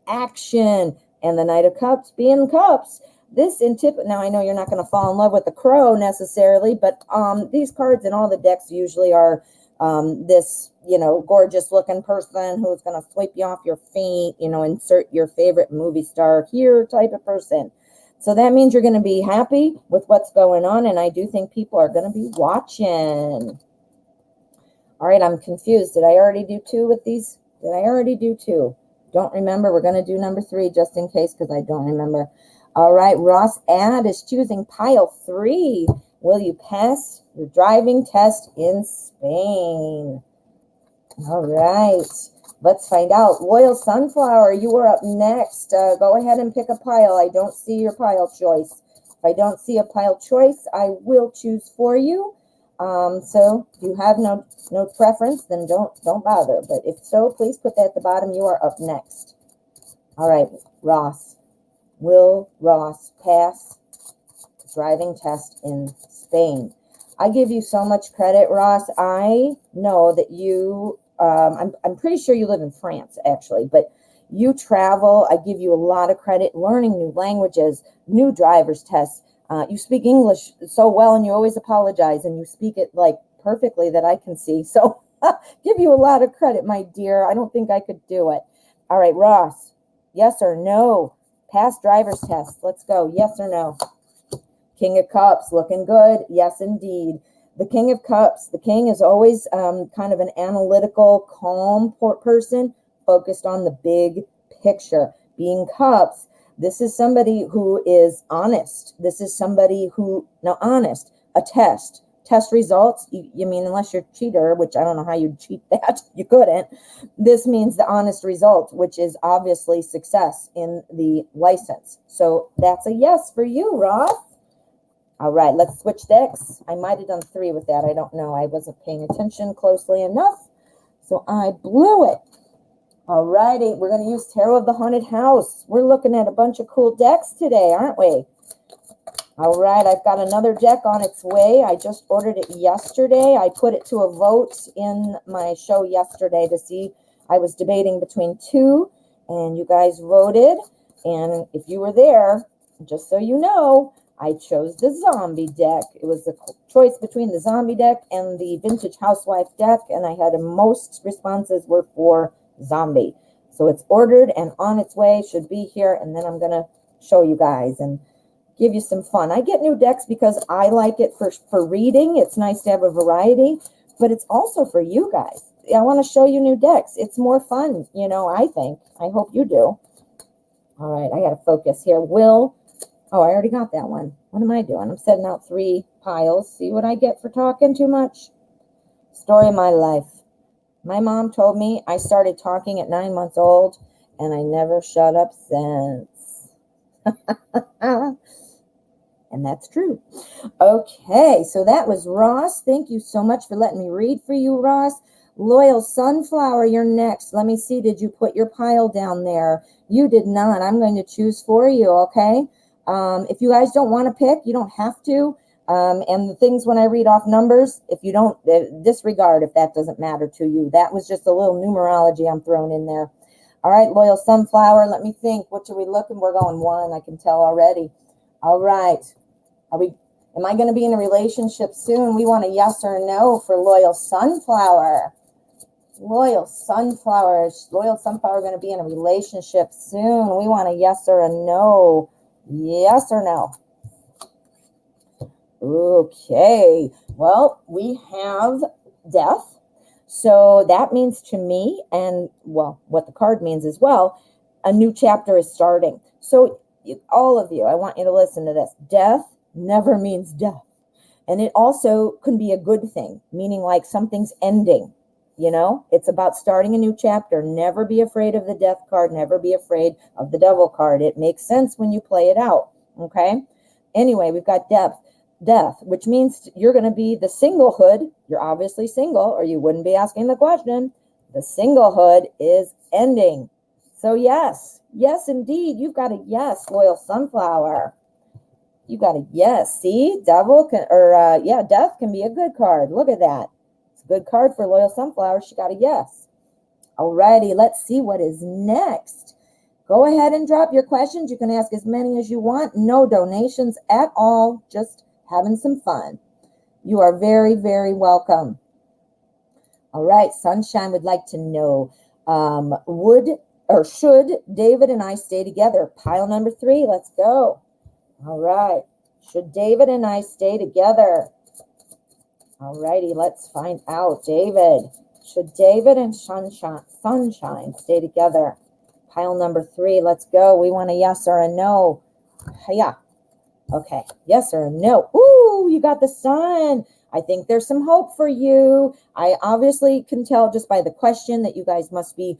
action. And the Knight of Cups being cups. This in tip. Now, I know you're not going to fall in love with the crow necessarily, but these cards in all the decks usually are this, gorgeous looking person who's going to sweep you off your feet, insert your favorite movie star here type of person. So that means you're going to be happy with what's going on. And I do think people are going to be watching. All right. I'm confused. Did I already do 2 with these? Did I already do 2? Don't remember. We're going to do number 3 just in case, because I don't remember. All right. Ross Ad is choosing pile 3. Will you pass your driving test in Spain? All right. Let's find out. Loyal Sunflower, you are up next. Go ahead and pick a pile. I don't see your pile choice. If I don't see a pile choice, I will choose for you. So if you have no preference, then don't bother. But if so, please put that at the bottom. You are up next. All right, Ross. Will Ross pass the driving test in Spain? I give you so much credit, Ross. I know that you, I'm pretty sure you live in France, actually, but you travel. I give you a lot of credit, learning new languages, new driver's tests. You speak English so well, and you always apologize, and you speak it like perfectly that I can see. So give you a lot of credit, my dear. I don't think I could do it. All right, Ross, yes or no? Pass driver's test. Let's go. Yes or no? King of Cups, looking good. Yes, indeed. The King of Cups. The King is always kind of an analytical, calm person, focused on the big picture. Being Cups, this is somebody who is honest. This is somebody who, now honest, a test results. You mean, unless you're a cheater, which I don't know how you'd cheat that. You couldn't. This means the honest result, which is obviously success in the license. So that's a yes for you, Ross. All right, let's switch decks. I might have done 3 with that. I don't know. I wasn't paying attention closely enough, so I blew it. All righty, we're going to use Tarot of the Haunted House. We're looking at a bunch of cool decks today, aren't we? All right, I've got another deck on its way. I just ordered it yesterday. I put it to a vote in my show yesterday to see. I was debating between 2, and you guys voted. And if you were there, just so you know, I chose the zombie deck. It was a choice between the zombie deck and the vintage housewife deck, and I had most responses were for zombie. So it's ordered and on its way, should be here, and then I'm going to show you guys and give you some fun. I get new decks because I like it for reading. It's nice to have a variety, but it's also for you guys. I want to show you new decks. It's more fun, I think. I hope you do. All right, I got to focus here. Oh, I already got that one. What am I doing? I'm setting out 3 piles. See what I get for talking too much? Story of my life. My mom told me I started talking at 9 months old, and I never shut up since. And that's true. Okay, so that was Ross. Thank you so much for letting me read for you, Ross. Loyal Sunflower, you're next. Let me see. Did you put your pile down there? You did not. I'm going to choose for you, okay? If you guys don't want to pick, you don't have to. And the things when I read off numbers, if you don't, disregard if that doesn't matter to you. That was just a little numerology I'm throwing in there. All right, Loyal Sunflower, let me think. What are we looking? We're going 1, I can tell already. All right. Am I going to be in a relationship soon? We want a yes or no for Loyal Sunflower. Loyal Sunflower. Loyal Sunflower going to be in a relationship soon. We want a yes or a no. Yes or no? Okay. Well, we have death. So that means to me, and well, what the card means as well, a new chapter is starting. So all of you, I want you to listen to this. Death never means death. And it also can be a good thing, meaning like something's ending. It's about starting a new chapter. Never be afraid of the death card. Never be afraid of the devil card. It makes sense when you play it out. Okay. Anyway, we've got death. death, which means you're going to be the singlehood. You're obviously single, or you wouldn't be asking the question. The singlehood is ending. So yes, yes, indeed. You've got a yes, loyal sunflower. You got a yes. See, death can be a good card. Look at that. It's a good card for loyal sunflower. She got a yes. Alrighty, let's see what is next. Go ahead and drop your questions. You can ask as many as you want. No donations at all. Just having some fun. You are very, very welcome. All right, Sunshine would like to know, should David and I stay together? Pile number 3, let's go. All right, should David and I stay together? All righty, let's find out. David, should David and Sunshine stay together? Pile number 3, let's go. We want a yes or a no. Yeah. Okay, yes or no. Ooh, you got the sun. I think there's some hope for you. I obviously can tell just by the question that you guys must be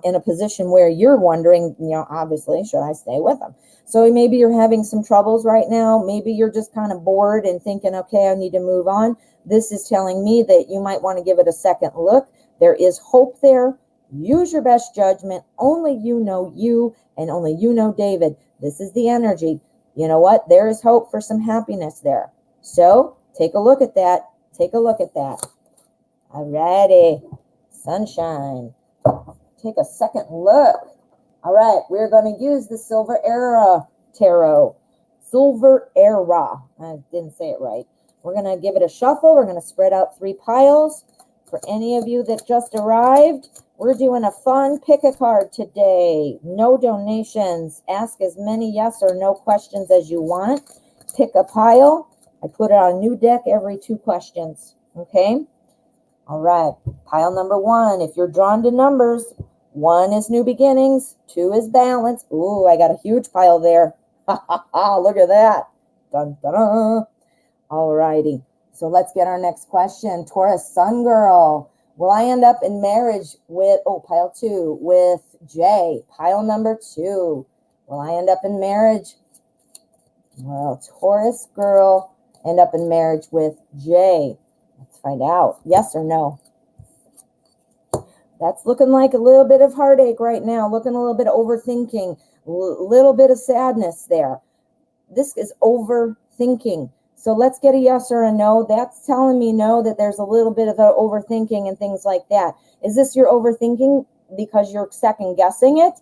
in a position where you're wondering, obviously, should I stay with them? So maybe you're having some troubles right now. Maybe you're just kind of bored and thinking, okay, I need to move on. This is telling me that you might want to give it a second look. There is hope there. Use your best judgment. Only you know you, and only you know David. This is the energy. You know what? There is hope for some happiness there. So take a look at that. Take a look at that. Alrighty. Sunshine. Take a second look. All right. We're going to use the Silver Era Tarot. Silver Era. I didn't say it right. We're going to give it a shuffle. We're going to spread out 3 piles. For any of you that just arrived, we're doing a fun pick a card today. No donations. Ask as many yes or no questions as you want. Pick a pile. I put it on a new deck every 2 questions. Okay? All right. Pile number 1. If you're drawn to numbers, 1 is new beginnings. 2 is balance. Ooh, I got a huge pile there. Ha ha ha. Look at that. Dun dun dun. All righty. So let's get our next question. Taurus Sun Girl. Will I end up in marriage with, pile 2, with Jay? Pile number 2. Will I end up in marriage? Well, Taurus girl, end up in marriage with Jay. Let's find out. Yes or no? That's looking like a little bit of heartache right now. Looking a little bit of overthinking. A little bit of sadness there. This is overthinking. So let's get a yes or a no. That's telling me no, that there's a little bit of overthinking and things like that. Is this your overthinking because you're second guessing it,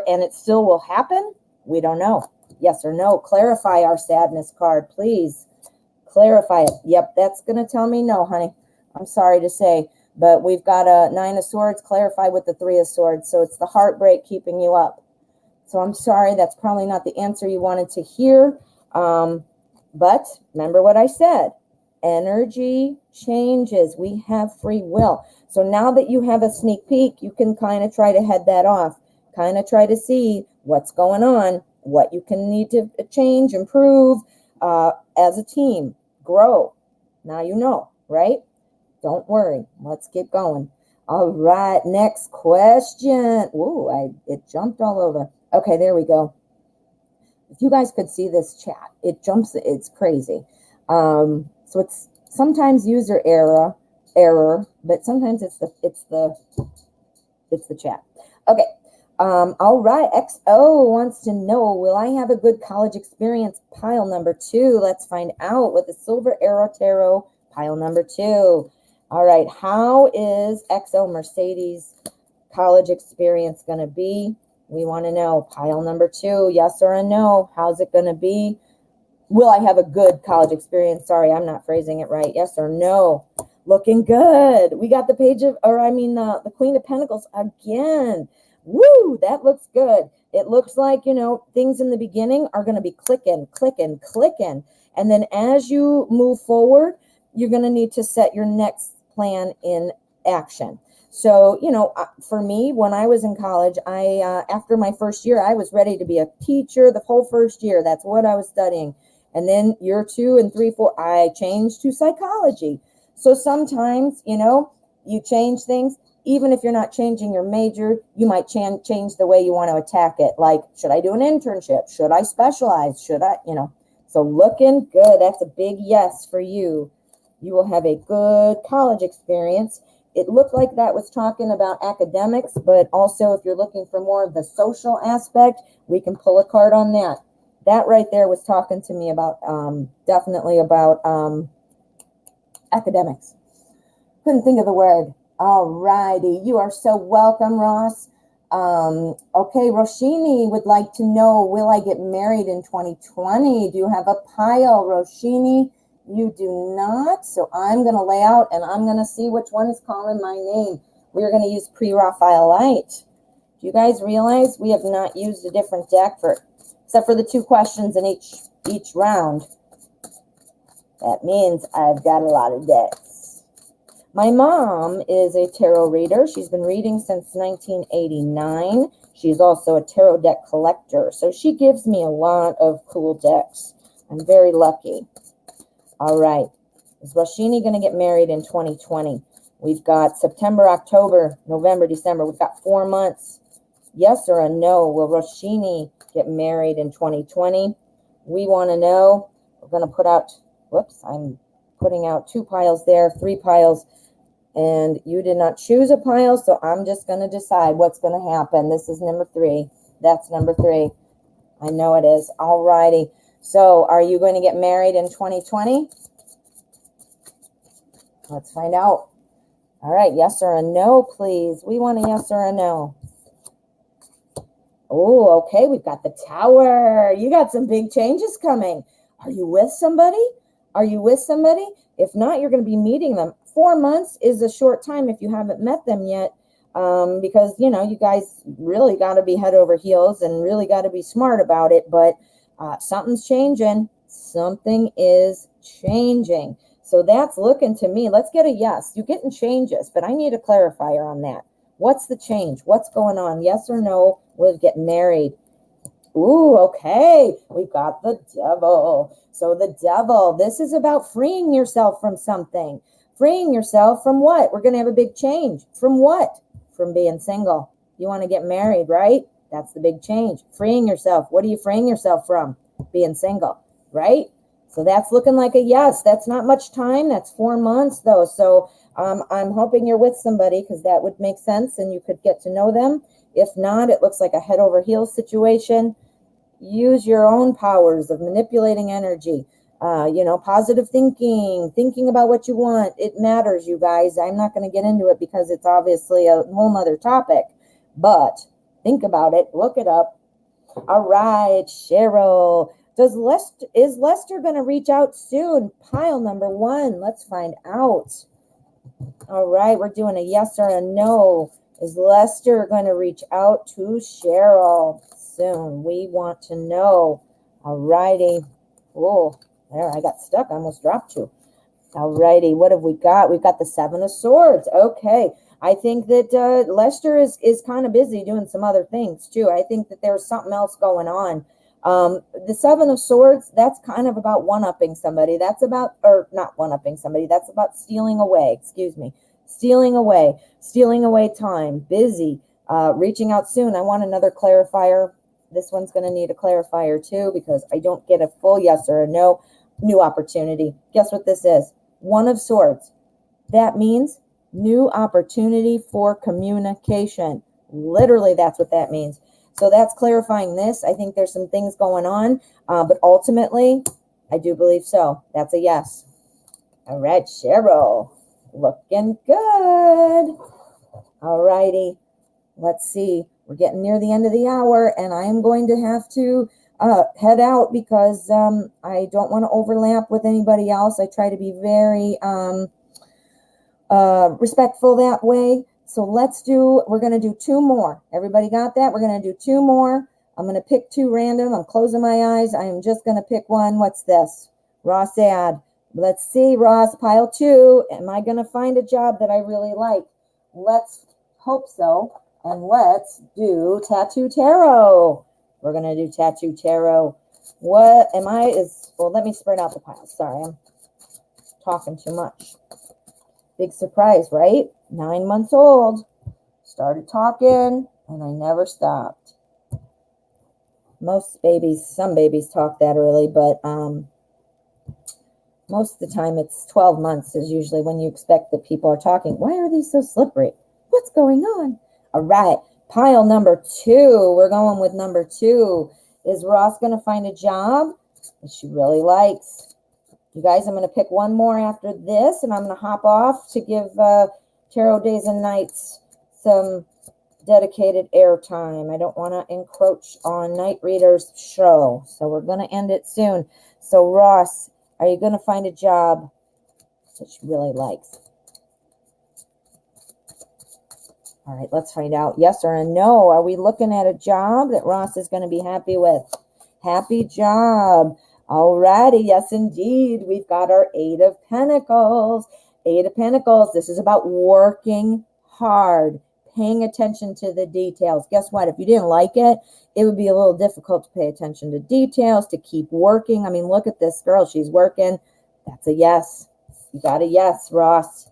and it still will happen? We don't know. Yes or no. Clarify our sadness card, please. Clarify it. Yep, that's going to tell me no, honey. I'm sorry to say, but we've got a 9 of Swords. Clarify with the 3 of Swords. So it's the heartbreak keeping you up. So I'm sorry, that's probably not the answer you wanted to hear. But remember what I said. Energy changes. We have free will. So now that you have a sneak peek, you can kind of try to head that off. Kind of try to see what's going on, what you can need to change, improve as a team, grow. Now you know, right? Don't worry. Let's keep going. All right, next question. Ooh, it jumped all over. Okay, there we go. If you guys could see this chat, it jumps, it's crazy. So it's sometimes user error, but sometimes it's the chat. Okay. All right. XO wants to know, will I have a good college experience? Pile number 2. Let's find out with the Silver Arrow Tarot, pile number 2. All right. How is XO Mercedes college experience going to be? We want to know. Pile number 2, yes or a no. How's it going to be? Will I have a good college experience? Sorry, I'm not phrasing it right. Yes or no. Looking good. We got the the Queen of Pentacles again. Woo, that looks good. It looks like, things in the beginning are going to be clicking. And then as you move forward, you're going to need to set your next plan in action. So, for me, when I was in college, after my first year, I was ready to be a teacher the whole first year. That's what I was studying. And then year 2 and 3, 4, I changed to psychology. So sometimes, you change things. Even if you're not changing your major, you might change the way you want to attack it. Like, should I do an internship? Should I specialize? So So looking good. That's a big yes for you. You will have a good college experience. It looked like that was talking about academics, but also if you're looking for more of the social aspect, we can pull a card on that. That right there was talking to me about, definitely about academics. Couldn't think of the word. All righty. You are so welcome, Ross. Okay, Roshini would like to know, will I get married in 2020? Do you have a pile, Roshini? You do not. So I'm going to lay out and I'm going to see which one is calling my name. We're going to use pre-Raphaelite. Do you guys realize we have not used a different deck except for the 2 questions in each round? That means I've got a lot of decks. My mom is a tarot reader. She's been reading since 1989. She's also a tarot deck collector. So she gives me a lot of cool decks. I'm very lucky. All right. Is Roshini going to get married in 2020? We've got September, October, November, December. We've got 4 months. Yes or a no? Will Roshini get married in 2020? We want to know. We're going to put out, whoops, I'm putting out 2 piles there, 3 piles. And you did not choose a pile, so I'm just going to decide what's going to happen. This is number 3. That's number 3. I know it is. All righty. So are you going to get married in 2020? Let's find out. All right, yes or a no, please. We want a yes or a no. Oh, okay, we've got the Tower. You got some big changes coming. Are you with somebody? Are you with somebody? If not, you're going to be meeting them. 4 months is a short time if you haven't met them yet, because, you know, you guys really got to be head over heels and really got to be smart about it. But something's changing. Something is changing. So that's looking to me. Let's get a yes. You're getting changes, but I need a clarifier on that. What's the change? What's going on? Yes or no? We'll get married. Ooh, okay. We've got the Devil. So the Devil, this is about freeing yourself from something. Freeing yourself from what? We're going to have a big change. From what? From being single. You want to get married, right? That's the big change. Freeing yourself. What are you freeing yourself from? Being single, right? So that's looking like a yes. That's not much time. That's 4 months, though. So I'm hoping you're with somebody, because that would make sense and you could get to know them. If not, it looks like a head over heels situation. Use your own powers of manipulating energy. Positive thinking about what you want. It matters, you guys. I'm not going to get into it because it's obviously a whole nother topic, but think about it. Look it up. All right, Cheryl. Is Lester going to reach out soon? Pile number 1. Let's find out. All right, we're doing a yes or a no. Is Lester going to reach out to Cheryl soon? We want to know. All righty. Oh, there, I got stuck. I almost dropped you. All righty. What have we got? We've got the 7 of Swords. Okay. I think that Lester is kind of busy doing some other things, too. I think that there's something else going on. The 7 of Swords, that's kind of about one-upping somebody. That's about, or not one-upping somebody. That's about stealing away. Excuse me. Stealing away time, busy, reaching out soon. I want another clarifier. This one's going to need a clarifier too, because I don't get a full yes or a no. New opportunity. Guess what this is? 1 of Swords. That means new opportunity for communication. Literally, that's what that means. So that's clarifying this. I think there's some things going on, but ultimately, I do believe so. That's a yes. All right, Cheryl. Looking good. All righty. Let's see. We're getting near the end of the hour, and I am going to have to head out because I don't want to overlap with anybody else. I try to be very respectful that way. So we're going to do 2 more. Everybody got that? We're going to do 2 more. I'm going to pick 2 random. I'm closing my eyes. I am just going to pick one. What's this? Ross ad. Let's see, Ross, pile 2. Am I going to find a job that I really like? Let's hope so. And let's do Tattoo Tarot. We're going to do Tattoo Tarot. Well, let me spread out the piles. Sorry, I'm talking too much. Big surprise, right? 9 months old. Started talking, and I never stopped. Some babies talk that early, but most of the time it's 12 months is usually when you expect that people are talking. Why are these so slippery? What's going on? All right, pile number 2. We're going with number 2. Is Ross going to find a job that she really likes? You guys, I'm going to pick one more after this, and I'm going to hop off to give Tarot Days and Nights some dedicated airtime. I don't want to encroach on Night Reader's show, so we're going to end it soon. So, Ross, are you going to find a job that she really likes? All right, let's find out. Yes or a no. Are we looking at a job that Ross is going to be happy with? Happy job. All righty. Yes, indeed. We've got our 8 of Pentacles. 8 of Pentacles. This is about working hard, paying attention to the details. Guess what? If you didn't like it, it would be a little difficult to pay attention to details, to keep working. I mean, look at this girl. She's working. That's a yes. You got a yes, Ross.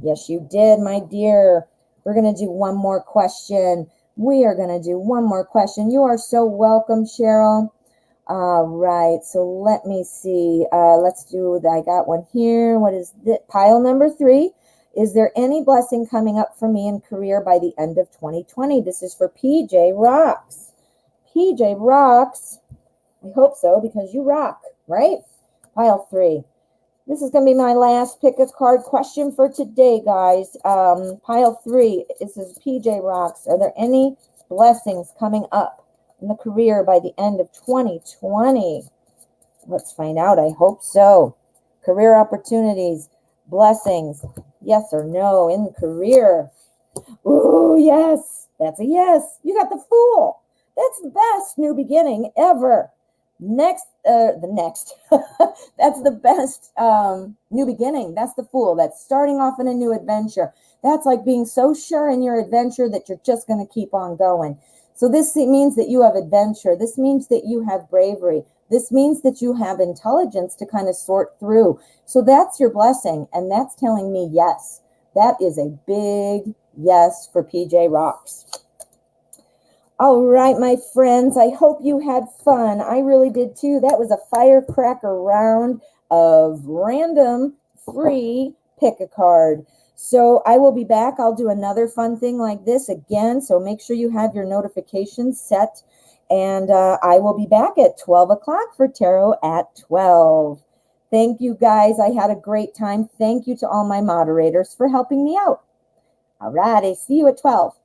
Yes, you did, my dear. We're going to do one more question. We are going to do one more question. You are so welcome, Cheryl. All right. So let me see. Let's do, I got one here. What is this? Pile number 3. Is there any blessing coming up for me in career by the end of 2020? This is for PJ Rocks. PJ Rocks. I hope so, because you rock, right? Pile 3. This is going to be my last pick a card question for today, guys. Pile 3. This is PJ Rocks. Are there any blessings coming up in the career by the end of 2020? Let's find out. I hope so. Career opportunities, blessings, yes or no in the career. Ooh, yes. That's a yes. You got the Fool. That's the best new beginning ever. That's the best new beginning. That's the Fool. That's starting off in a new adventure. That's like being so sure in your adventure that you're just going to keep on going. So this means that you have adventure. This means that you have bravery. This means that you have intelligence to kind of sort through. So that's your blessing. And that's telling me yes. That is a big yes for PJ Rocks. All right, my friends, I hope you had fun. I really did too. That was a firecracker round of random free pick a card. So I will be back. I'll do another fun thing like this again. So make sure you have your notifications set. And I will be back at 12 o'clock for Tarot at 12. Thank you, guys. I had a great time. Thank you to all my moderators for helping me out. All righty. See you at 12.